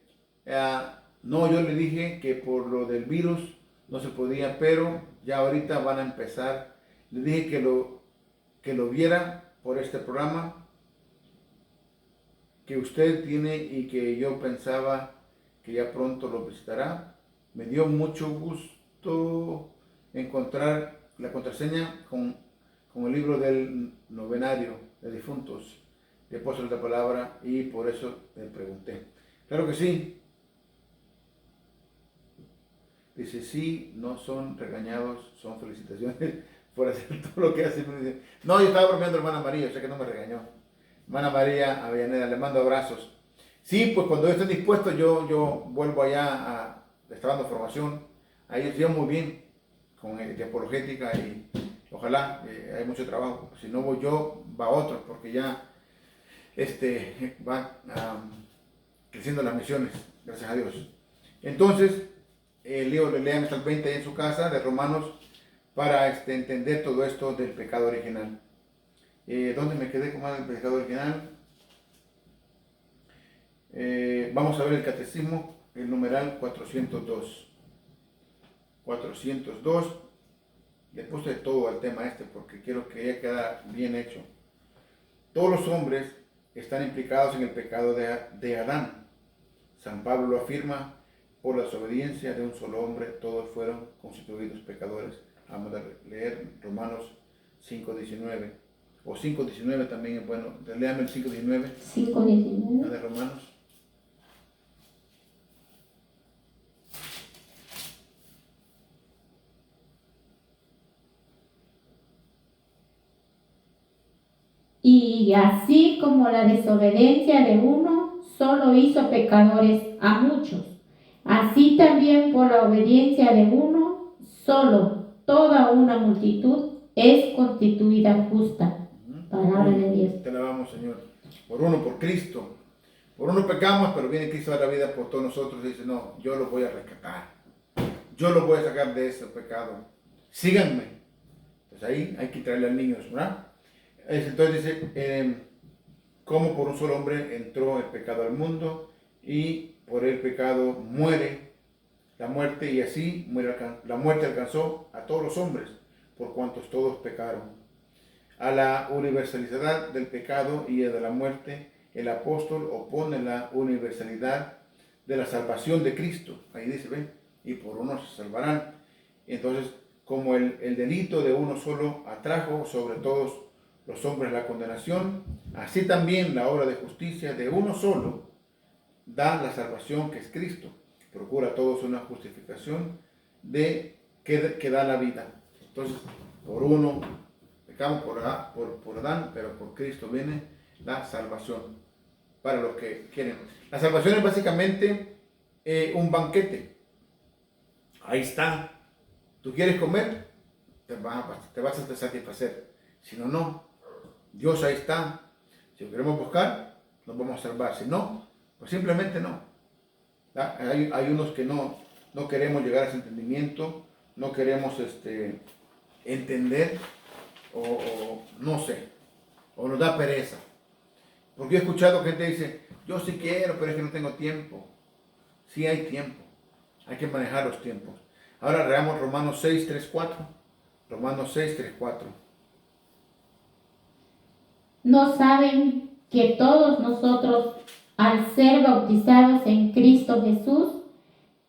no, yo le dije que por lo del virus no se podía, pero ya ahorita van a empezar. Le dije que lo viera por este programa que usted tiene y que yo pensaba que ya pronto lo visitará. Me dio mucho gusto encontrar la contraseña con el libro del novenario de difuntos de Apóstoles de la Palabra y por eso le pregunté. Claro que sí. Dice, sí, no son regañados, son felicitaciones por hacer todo lo que hacen. No, yo estaba bromeando, hermana María, o sea que no me regañó. Hermana María Avellaneda, le mando abrazos. Sí, pues cuando yo esté dispuesto, yo vuelvo allá a estar dando formación. Ahí estoy muy bien con de apologética y ojalá, hay mucho trabajo. Si no voy yo, va otro, porque ya va creciendo las misiones, gracias a Dios. Entonces, lean hasta el 20 ahí en su casa de Romanos para entender todo esto del pecado original. ¿Dónde me quedé con más del pecado original? Vamos a ver el catecismo, el numeral 402. 402. Le puse todo al tema porque quiero que ya quede bien hecho. Todos los hombres están implicados en el pecado de Adán. San Pablo lo afirma, por la desobediencia de un solo hombre, todos fueron constituidos pecadores. Vamos a leer Romanos 5:19. O 5:19 también es bueno. Léame el 5:19. 5:19. De Romanos. Y así como la desobediencia de uno solo hizo pecadores a muchos, así también por la obediencia de uno solo toda una multitud es constituida justa. Palabra de Dios. Te alabamos, Señor. Por uno, por Cristo. Por uno pecamos, pero viene Cristo a la vida por todos nosotros y dice, no, yo los voy a rescatar. Yo los voy a sacar de ese pecado. Síganme. Pues ahí hay que traerle al niño, ¿verdad? Entonces dice, como por un solo hombre entró el pecado al mundo y por el pecado muere la muerte y así la muerte alcanzó a todos los hombres por cuantos todos pecaron. A la universalidad del pecado y de la muerte, el apóstol opone la universalidad de la salvación de Cristo. Ahí dice, ven, y por uno se salvarán. Entonces, como el delito de uno solo atrajo sobre todos los hombres la condenación, así también la obra de justicia de uno solo da la salvación que es Cristo. Procura a todos una justificación que da la vida. Entonces, por uno pecamos por Adán, pero por Cristo viene la salvación para los que quieren. La salvación es básicamente un banquete. Ahí está. ¿Tú quieres comer? Te vas a satisfacer. Si no, no. Dios ahí está. Si lo queremos buscar, nos vamos a salvar. Si no, pues simplemente no. Hay unos que no queremos llegar a ese entendimiento, no queremos entender, o no sé, o nos da pereza. Porque he escuchado gente que dice, yo sí quiero, pero es que no tengo tiempo. Sí hay tiempo, hay que manejar los tiempos. Ahora leamos Romanos 6:3-4. Romanos 6:3-4. ¿No saben que todos nosotros, al ser bautizados en Cristo Jesús,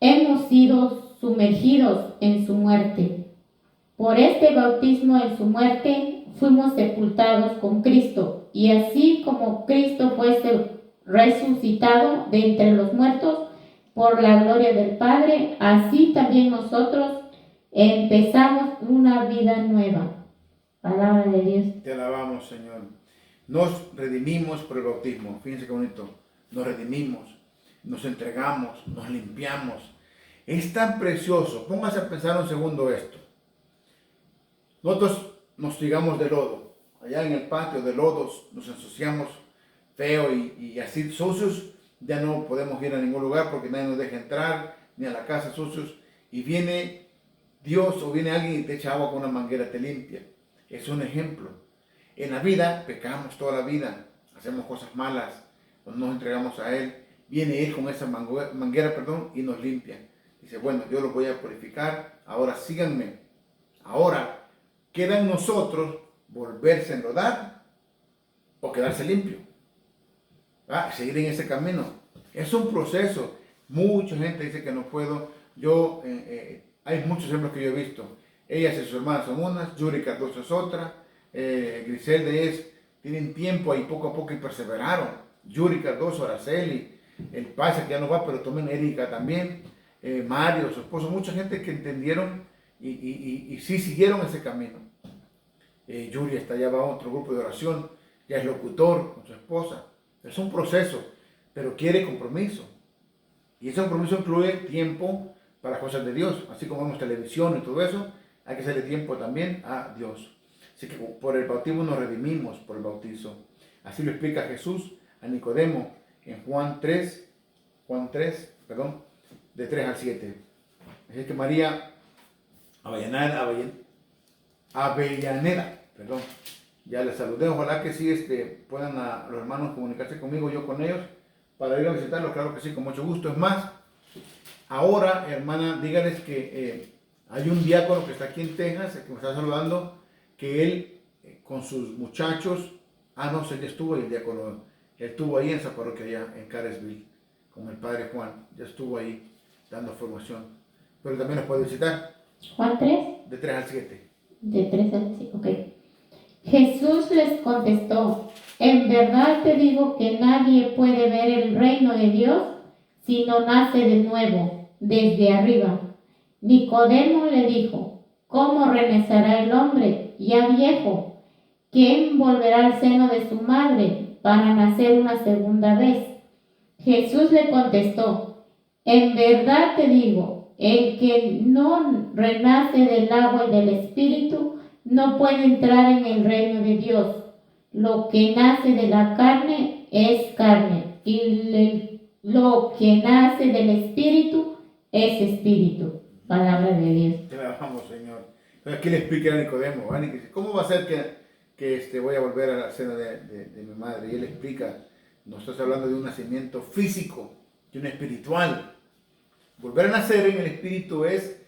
hemos sido sumergidos en su muerte? Por este bautismo en su muerte, fuimos sepultados con Cristo, y así como Cristo fue resucitado de entre los muertos por la gloria del Padre, así también nosotros empezamos una vida nueva. Palabra de Dios. Te alabamos, Señor. Nos redimimos por el bautismo. Fíjense qué bonito. Nos redimimos, nos entregamos, nos limpiamos. Es tan precioso. Póngase a pensar un segundo esto. Nosotros nos tiramos de lodo. Allá en el patio de lodos nos ensuciamos feo y así sucios. Ya no podemos ir a ningún lugar porque nadie nos deja entrar, ni a la casa sucios. Y viene Dios o viene alguien y te echa agua con una manguera, te limpia. Es un ejemplo. En la vida pecamos toda la vida, hacemos cosas malas, nos entregamos a Él. Viene Él con esa manguera, y nos limpia. Dice, bueno, yo los voy a purificar, ahora síganme. Ahora queda en nosotros volverse a enlodar o quedarse limpio. Seguir en ese camino. Es un proceso. Mucha gente dice que no puedo. Hay muchos ejemplos que yo he visto. Ellas y sus hermanas son unas, Yuri Cardoso es otra, Griselda tienen tiempo ahí poco a poco y perseveraron. Yuri Cardoso, Araceli, el Paisa que ya no va, pero también Erika también, Mario, su esposo, mucha gente que entendieron y sí siguieron ese camino. Yuri está ya va a otro grupo de oración, ya es locutor con su esposa. Es un proceso, pero quiere compromiso. Y ese compromiso incluye tiempo para cosas de Dios, así como vemos televisión y todo eso, hay que hacerle tiempo también a Dios. Así que por el bautismo nos redimimos por el bautizo. Así lo explica Jesús a Nicodemo en Juan 3, de 3 al 7. Así que María Avellaneda, ya les saludé. Ojalá que sí puedan los hermanos comunicarse conmigo, yo con ellos, para ir a visitarlos. Claro que sí, con mucho gusto. Es más, ahora, hermana, dígales que hay un diácono que está aquí en Texas, que me está saludando, que él con sus muchachos, no sé, ya estuvo ahí el diácono, él estuvo ahí en esa parroquia allá en Caresville, con el padre Juan, ya estuvo ahí dando formación, pero también nos puede visitar. Juan 3. De 3 al 7. De 3 al 7, ok. Jesús les contestó, en verdad te digo que nadie puede ver el reino de Dios si no nace de nuevo, desde arriba. Nicodemo le dijo, ¿cómo renacerá el hombre ya viejo? ¿Quién volverá al seno de su madre para nacer una segunda vez? Jesús le contestó, en verdad te digo, el que no renace del agua y del espíritu no puede entrar en el reino de Dios. Lo que nace de la carne es carne, y lo que nace del espíritu es espíritu. Palabra de Dios. Te la damos, Señor. Entonces aquí le explica a Nicodemo, ¿cómo va a ser que voy a volver a la cena de mi madre? Y él explica, no estás hablando de un nacimiento físico, de un espiritual. Volver a nacer en el espíritu es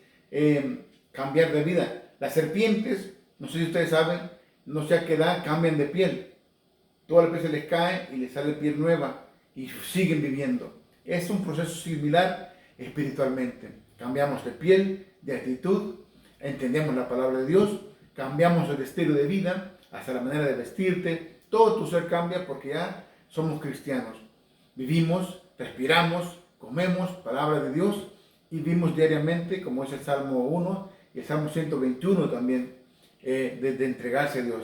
cambiar de vida. Las serpientes, no sé si ustedes saben, no sé a qué edad cambian de piel. Toda la piel se les cae y les sale piel nueva y siguen viviendo. Es un proceso similar espiritualmente. Cambiamos de piel, de actitud, entendemos la palabra de Dios, cambiamos el estilo de vida, hasta la manera de vestirte, todo tu ser cambia porque ya somos cristianos. Vivimos, respiramos, comemos palabra de Dios y vivimos diariamente, como es el Salmo 1 y el Salmo 121 también, de entregarse a Dios.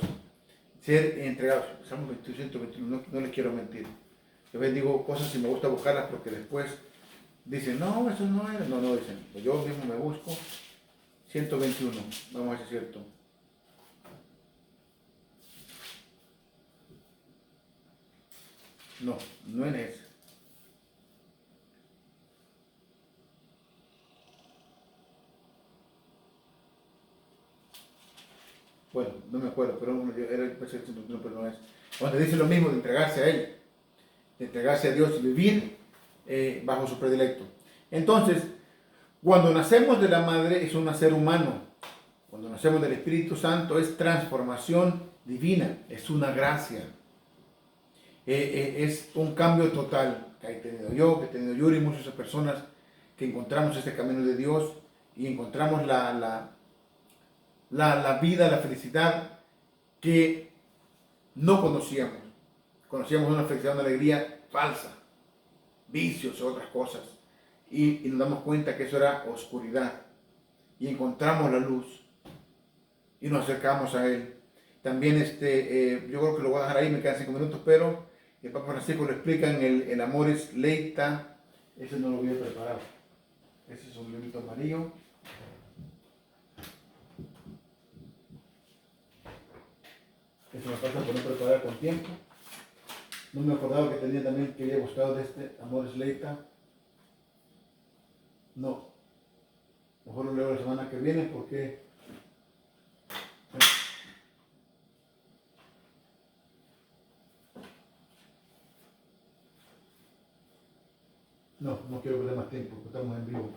Ser entregados. Salmo 121, no les quiero mentir. Yo les digo cosas y me gusta buscarlas porque después dicen, no, eso no es. No, dicen, pues yo mismo me busco. 121, vamos a ver si es cierto. No es ese. Bueno, no me acuerdo, pero era el 121, pero no es. Donde dice lo mismo de entregarse a Él, de entregarse a Dios y vivir bajo su predilecto. Entonces, cuando nacemos de la madre es un nacer humano. Cuando nacemos del Espíritu Santo es transformación divina, es una gracia. Es un cambio total que he tenido yo, que he tenido Yuri y muchas personas que encontramos este camino de Dios y encontramos la vida, la felicidad que no conocíamos. Conocíamos una felicidad, una alegría falsa, vicios o otras cosas. Y nos damos cuenta que eso era oscuridad. Y encontramos la luz. Y nos acercamos a Él. También yo creo que lo voy a dejar ahí, me quedan 5 minutos, pero el Papa Francisco lo explica en el Amoris Laeta. Ese no lo había preparado. Ese es un librito amarillo. Eso me pasa por no preparar con tiempo. No me acordaba que tenía también, que había buscado de Amoris Laeta. No Mejor lo leo la semana que viene porque no quiero perder más tiempo porque estamos en vivo.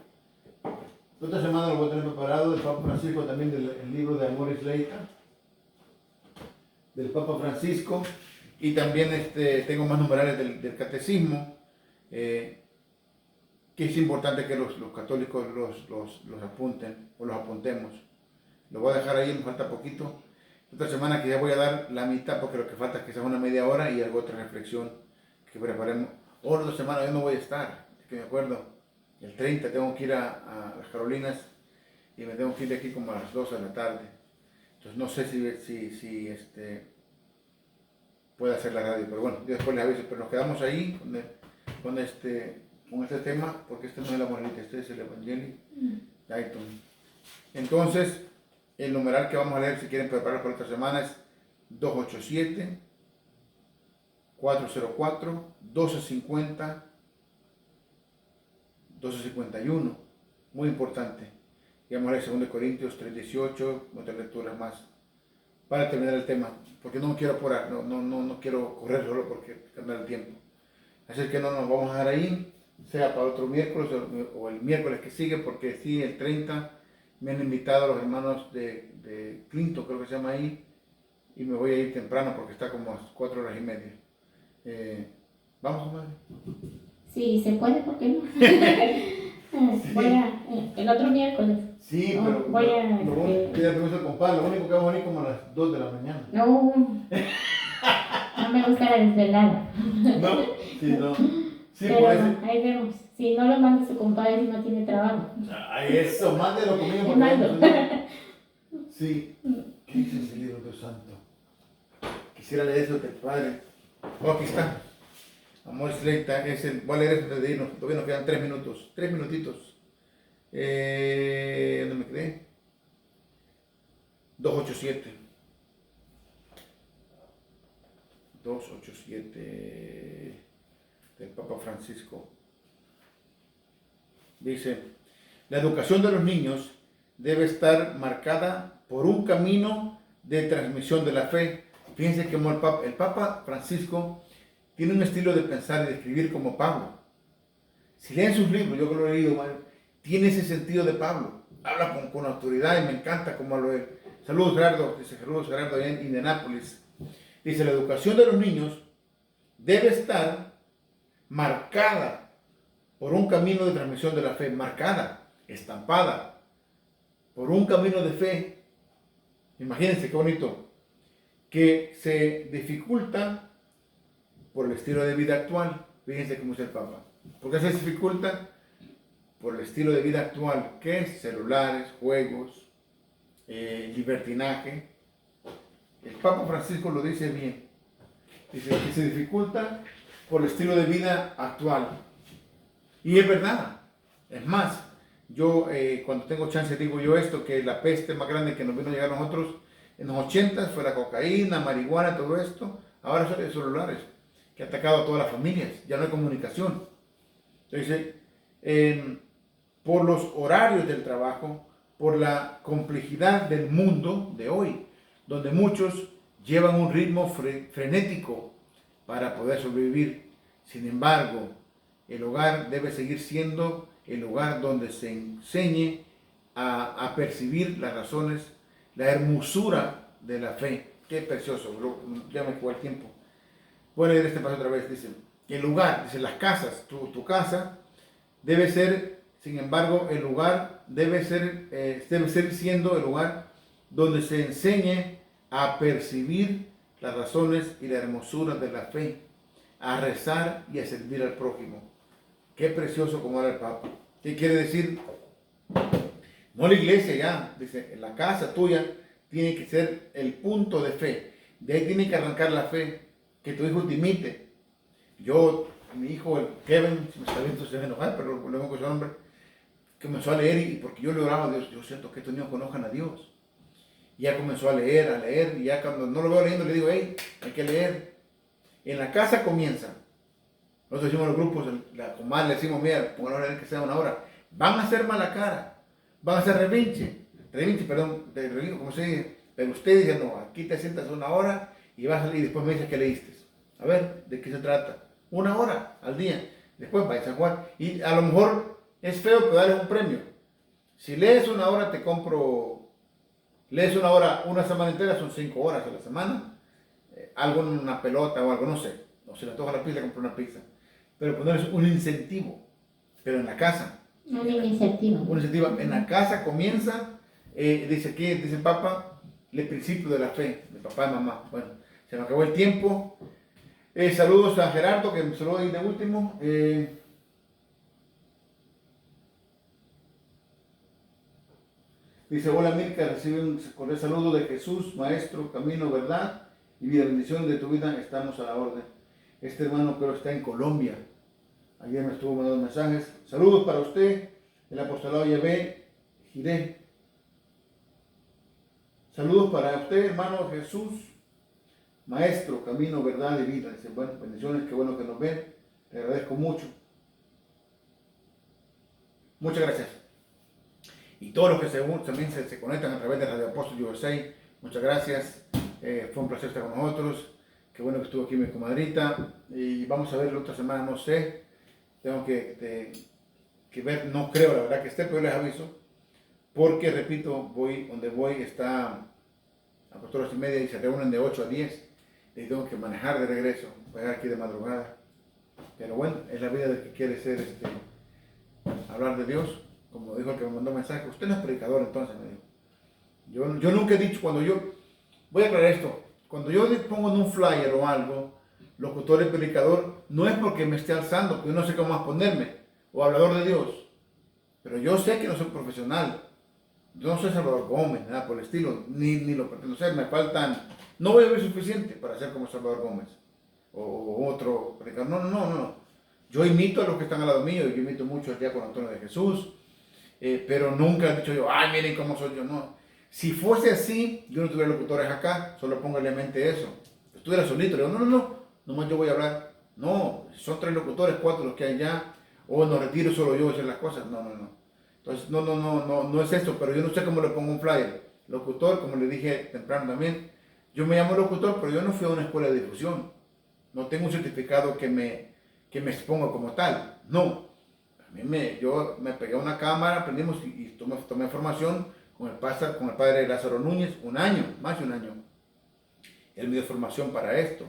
Otra semana lo voy a tener preparado del Papa Francisco, también del libro de Amoris Laeta del Papa Francisco, y también tengo más numerales del catecismo, que es importante que los católicos los apunten o los apuntemos. Lo voy a dejar ahí, me falta poquito. Esta semana que ya voy a dar la mitad porque lo que falta es quizás una media hora y algo otra reflexión que preparemos. Otra semana yo no voy a estar, que me acuerdo, el 30 tengo que ir a las Carolinas y me tengo que ir de aquí como a las 2 de la tarde. Entonces no sé si puede hacer la radio, pero bueno, yo después les aviso, pero nos quedamos ahí con este tema, porque este no es la moralita, este es el Evangelio Dayton. Entonces, el numeral que vamos a leer, si quieren preparar para esta semana, es 287-404-1250, 1251, muy importante. Y vamos a leer 2 Corintios 3:18, otras lecturas más, para terminar el tema, porque no me quiero apurar, no quiero correr solo porque cambiar el tiempo. Así es que no nos vamos a dejar ahí, sea para otro miércoles o el miércoles que sigue, porque sí, el 30 me han invitado a los hermanos de Clinton, creo que se llama ahí, y me voy a ir temprano porque está como a 4 horas y media. ¿Vamos, madre? Sí, se puede, ¿por qué no? El otro miércoles. Sí, No, pero pide permiso al compadre, lo único que vamos a ir como a las 2 de la mañana. No me gusta la desvelada. ¿No? Sí, no. Sí, pero por eso. ahí vemos. Si no lo manda su compadre, si no tiene trabajo. Ay, eso, mándelo conmigo. Te mando. Sí. ¿Qué dice ese libro, Dios santo? Quisiera leer eso del Padre. Oh, aquí está. Amor Laeta, voy a leer eso antes de irnos. Todavía nos quedan 3 minutos. 3 minutitos. ¿Dónde me quedé? 287. 287 del Papa Francisco. Dice, la educación de los niños debe estar marcada por un camino de transmisión de la fe. Fíjense que como el Papa Francisco tiene un estilo de pensar y de escribir como Pablo. Si leen sus libros, yo que lo he leído, tiene ese sentido de Pablo. Habla con autoridad y me encanta como lo es. Saludos Gerardo, dice Gerardo allá en Indianápolis. Dice, la educación de los niños debe estar marcada por un camino de transmisión de la fe, marcada, estampada, por un camino de fe. Imagínense qué bonito, que se dificulta por el estilo de vida actual. Fíjense cómo es el Papa. ¿Por qué se dificulta? Por el estilo de vida actual, que es celulares, juegos, libertinaje. El Papa Francisco lo dice bien. Dice que se dificulta por el estilo de vida actual. Y es verdad. Es más, yo cuando tengo chance digo yo esto, que la peste más grande que nos vino a llegar a nosotros en los 80 fue la cocaína, marihuana, todo esto. Ahora son los celulares, que ha atacado a todas las familias. Ya no hay comunicación. Entonces, por los horarios del trabajo, por la complejidad del mundo de hoy, donde muchos llevan un ritmo frenético para poder sobrevivir. Sin embargo, el hogar debe seguir siendo el lugar donde se enseñe a percibir las razones, la hermosura de la fe. Qué precioso, ya me fue el tiempo. Voy a leer este paso otra vez. Dice, el lugar, dice las casas, tu casa debe ser, sin embargo, el lugar debe ser siendo el lugar donde se enseñe a percibir las razones y la hermosura de la fe, a rezar y a servir al prójimo. Qué precioso como era el Papa. ¿Qué quiere decir? No la iglesia ya, dice, la casa tuya tiene que ser el punto de fe. De ahí tiene que arrancar la fe, que tu hijo te imite. Mi hijo, el Kevin, si me está viendo se va a enojar, pero luego con su nombre, comenzó a leer y porque yo le oraba a Dios, yo siento que estos niños conozcan a Dios. Y ya comenzó a leer, y ya cuando no lo veo leyendo le digo, hey, hay que leer. En la casa comienza. Nosotros decimos los grupos, la comadre le decimos, mira, pónganlo a leer que sea una hora. Van a hacer mala cara, van a hacer relinche, perdón, como se dice, pero usted dice, no, aquí te sientas una hora y vas a salir y después me dices que leíste. A ver, ¿de qué se trata? Una hora al día, después vais a jugar. Y a lo mejor es feo, pero darles un premio. Si lees una hora, te compro, lees una hora, una semana entera, son 5 horas a la semana. Algo en una pelota o algo, no sé. O si le toca la pizza, compro una pizza. Pero ponerles un incentivo, pero en la casa. Una iniciativa. Una iniciativa. En la casa comienza, dice aquí, dice el Papa, el principio de la fe, de papá y mamá. Bueno, se me acabó el tiempo. Saludos a Gerardo, que me saludó ahí de último. Dice, hola Mirka, recibe un cordial saludo de Jesús, Maestro, Camino, Verdad y Vida. Bendición de tu vida, estamos a la orden. Este hermano creo está en Colombia. Ayer me estuvo mandando mensajes. Saludos para usted, el apostolado Yahvé Jiré. Saludos para usted, hermano Jesús, Maestro, Camino, Verdad y Vida. Dice, bueno, bendiciones, qué bueno que nos ven. Te agradezco mucho. Muchas gracias. Y todos los que también se conectan a través de Radio Apóstol USA, muchas gracias. Fue un placer estar con nosotros. Qué bueno que estuvo aquí mi comadrita. Y vamos a ver la otra semana, no sé. Tengo que ver, no creo la verdad que esté, pero les aviso. Porque, repito, donde voy está a 4:30 y se reúnen de 8 a 10. Y tengo que manejar de regreso, voy aquí de madrugada. Pero bueno, es la vida del que quiere ser, hablar de Dios. Como dijo el que me mandó mensaje, usted no es predicador, entonces me dijo. Yo nunca he dicho, voy a aclarar esto, cuando yo pongo en un flyer o algo, locutor y predicador, no es porque me esté alzando, porque yo no sé cómo más ponerme, o hablador de Dios. Pero yo sé que no soy profesional. Yo no soy Salvador Gómez, nada por el estilo, ni lo pretendo ser, me faltan, no voy a ver suficiente para ser como Salvador Gómez, o otro predicador, no. Yo imito a los que están al lado mío, yo imito mucho al diácono Antonio de Jesús, pero nunca he dicho yo, ay, miren cómo soy yo, no. Si fuese así, yo no tuviera locutores acá, solo póngale en mente eso. Estuviera solito, le digo, nomás yo voy a hablar. No, son 3 locutores, 4 los que hay ya, o no retiro solo yo a hacer las cosas, no. Entonces, no es eso, pero yo no sé cómo le pongo un flyer. Locutor, como le dije temprano también, yo me llamo locutor, pero yo no fui a una escuela de difusión. No tengo un certificado que me exponga como tal, no. Yo me pegué a una cámara, aprendimos y tomé formación con el padre Lázaro Núñez, más de un año. Él me dio formación para esto,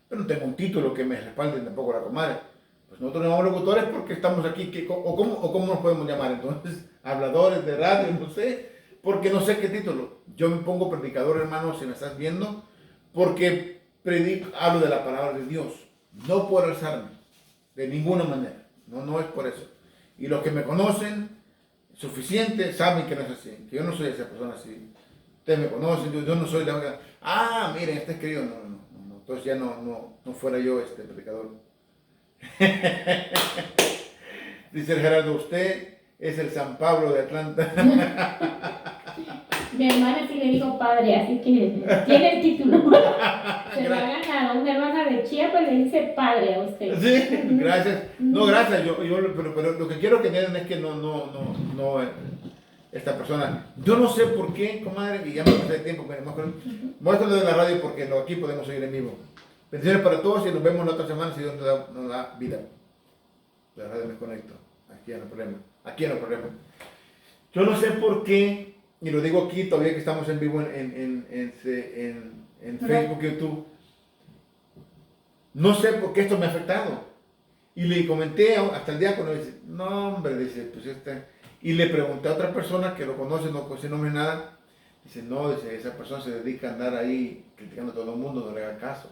pero no tengo un título que me respalde tampoco la comadre. Pues nosotros nos llamamos locutores porque estamos aquí, ¿cómo nos podemos llamar entonces? Habladores de radio, no sé, porque no sé qué título. Yo me pongo predicador, hermano, si me estás viendo, porque hablo de la palabra de Dios, no por alzarme, de ninguna manera, no es por eso. Y los que me conocen, suficiente, saben que no es así, que yo no soy esa persona así. Ustedes me conocen, yo no soy la miren, este es querido, no. Entonces ya no fuera yo predicador. Dice el Gerardo, usted es el San Pablo de Atlanta. Mi hermana sí le dijo padre, así que tiene el título. Se lo ha ganado. Una hermana de Chiapas le dice padre a usted. Sí, gracias. No, gracias. Pero lo que quiero que entiendan es que no, esta persona. Yo no sé por qué, comadre, y ya me pasé el tiempo, voy a estar de la radio porque aquí podemos seguir en vivo. Bendiciones para todos y nos vemos la otra semana si Dios nos da vida. La radio me conecto. Aquí no hay problema. Yo no sé por qué, y lo digo aquí todavía que estamos en vivo en Facebook, YouTube. No sé por qué esto me ha afectado. Y le comenté hasta el diácono, dice, no hombre, dice, pues y le pregunté a otra persona que lo conoce, no conoce nombre nada, dice, no, dice, esa persona se dedica a andar ahí criticando a todo el mundo, no le haga caso.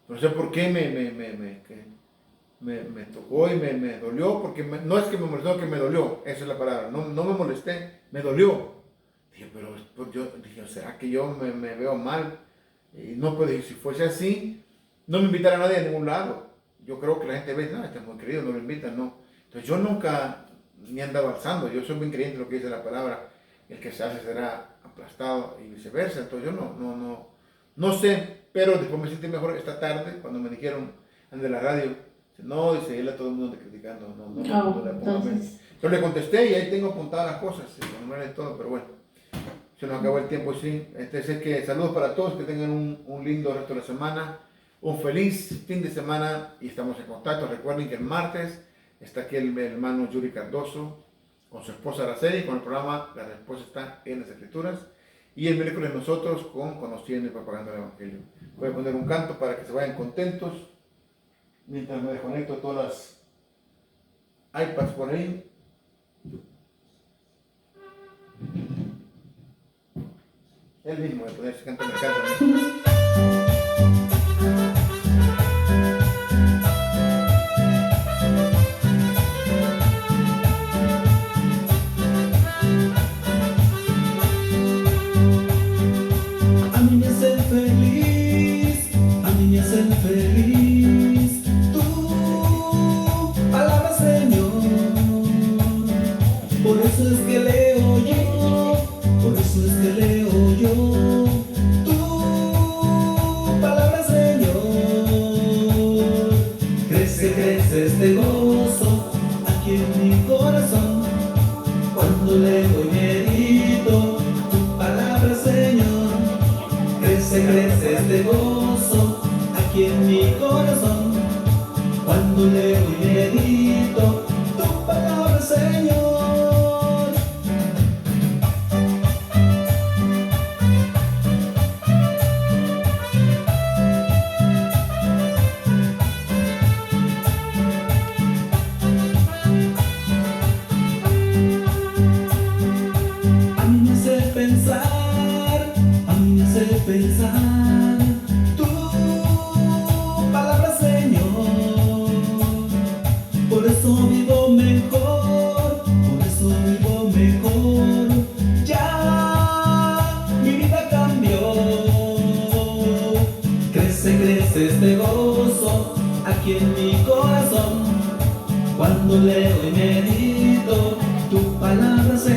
No sé por qué me tocó y me dolió, porque no es que me molestó, que me dolió, esa es la palabra, no me molesté, me dolió. Dije, pero yo dije, ¿será que yo me veo mal? Y no, pues si fuese así, no me invitara a nadie a ningún lado. Yo creo que la gente ve, no, este es muy querido, no lo invitan, no. Entonces yo nunca ni andaba alzando, yo soy bien creyente en lo que dice la palabra, el que se hace será aplastado y viceversa. Entonces yo no sé, pero después me sentí mejor esta tarde cuando me dijeron de la radio, No, dice, él a todo el mundo anda criticando. No le ponga entonces, mente. Yo le contesté y ahí tengo apuntadas las cosas, con números y todo, pero bueno, se nos acabó el tiempo, sí. Es que saludos para todos, que tengan un lindo resto de la semana, un feliz fin de semana y estamos en contacto. Recuerden que el martes está aquí el hermano Yuri Cardoso con su esposa Araceli, con el programa La Respuesta está en las Escrituras. Y el miércoles nosotros con Conociendo y Propagando el Evangelio. Voy a poner un canto para que se vayan contentos mientras me desconecto todas las iPads por ahí. Él mismo de poder cantar, me encanta. A mí me hacen feliz, a mí me hacen feliz tu palabra, Señor. Por eso es que leo yo, por eso es que leo yo tu palabra, Señor. Crece, crece este gozo aquí en mi corazón cuando leo y medito tu palabra, Señor. Crece, crece este gozo aquí en mi corazón cuando leo y medito tu palabra, Señor. A mí me hace pensar, a mí me hace pensar tu palabra, Señor. Por eso vivo mejor, por eso vivo mejor. Ya mi vida cambió. Crece, crece este gozo aquí en mi corazón cuando leo y medito tu palabra, Señor.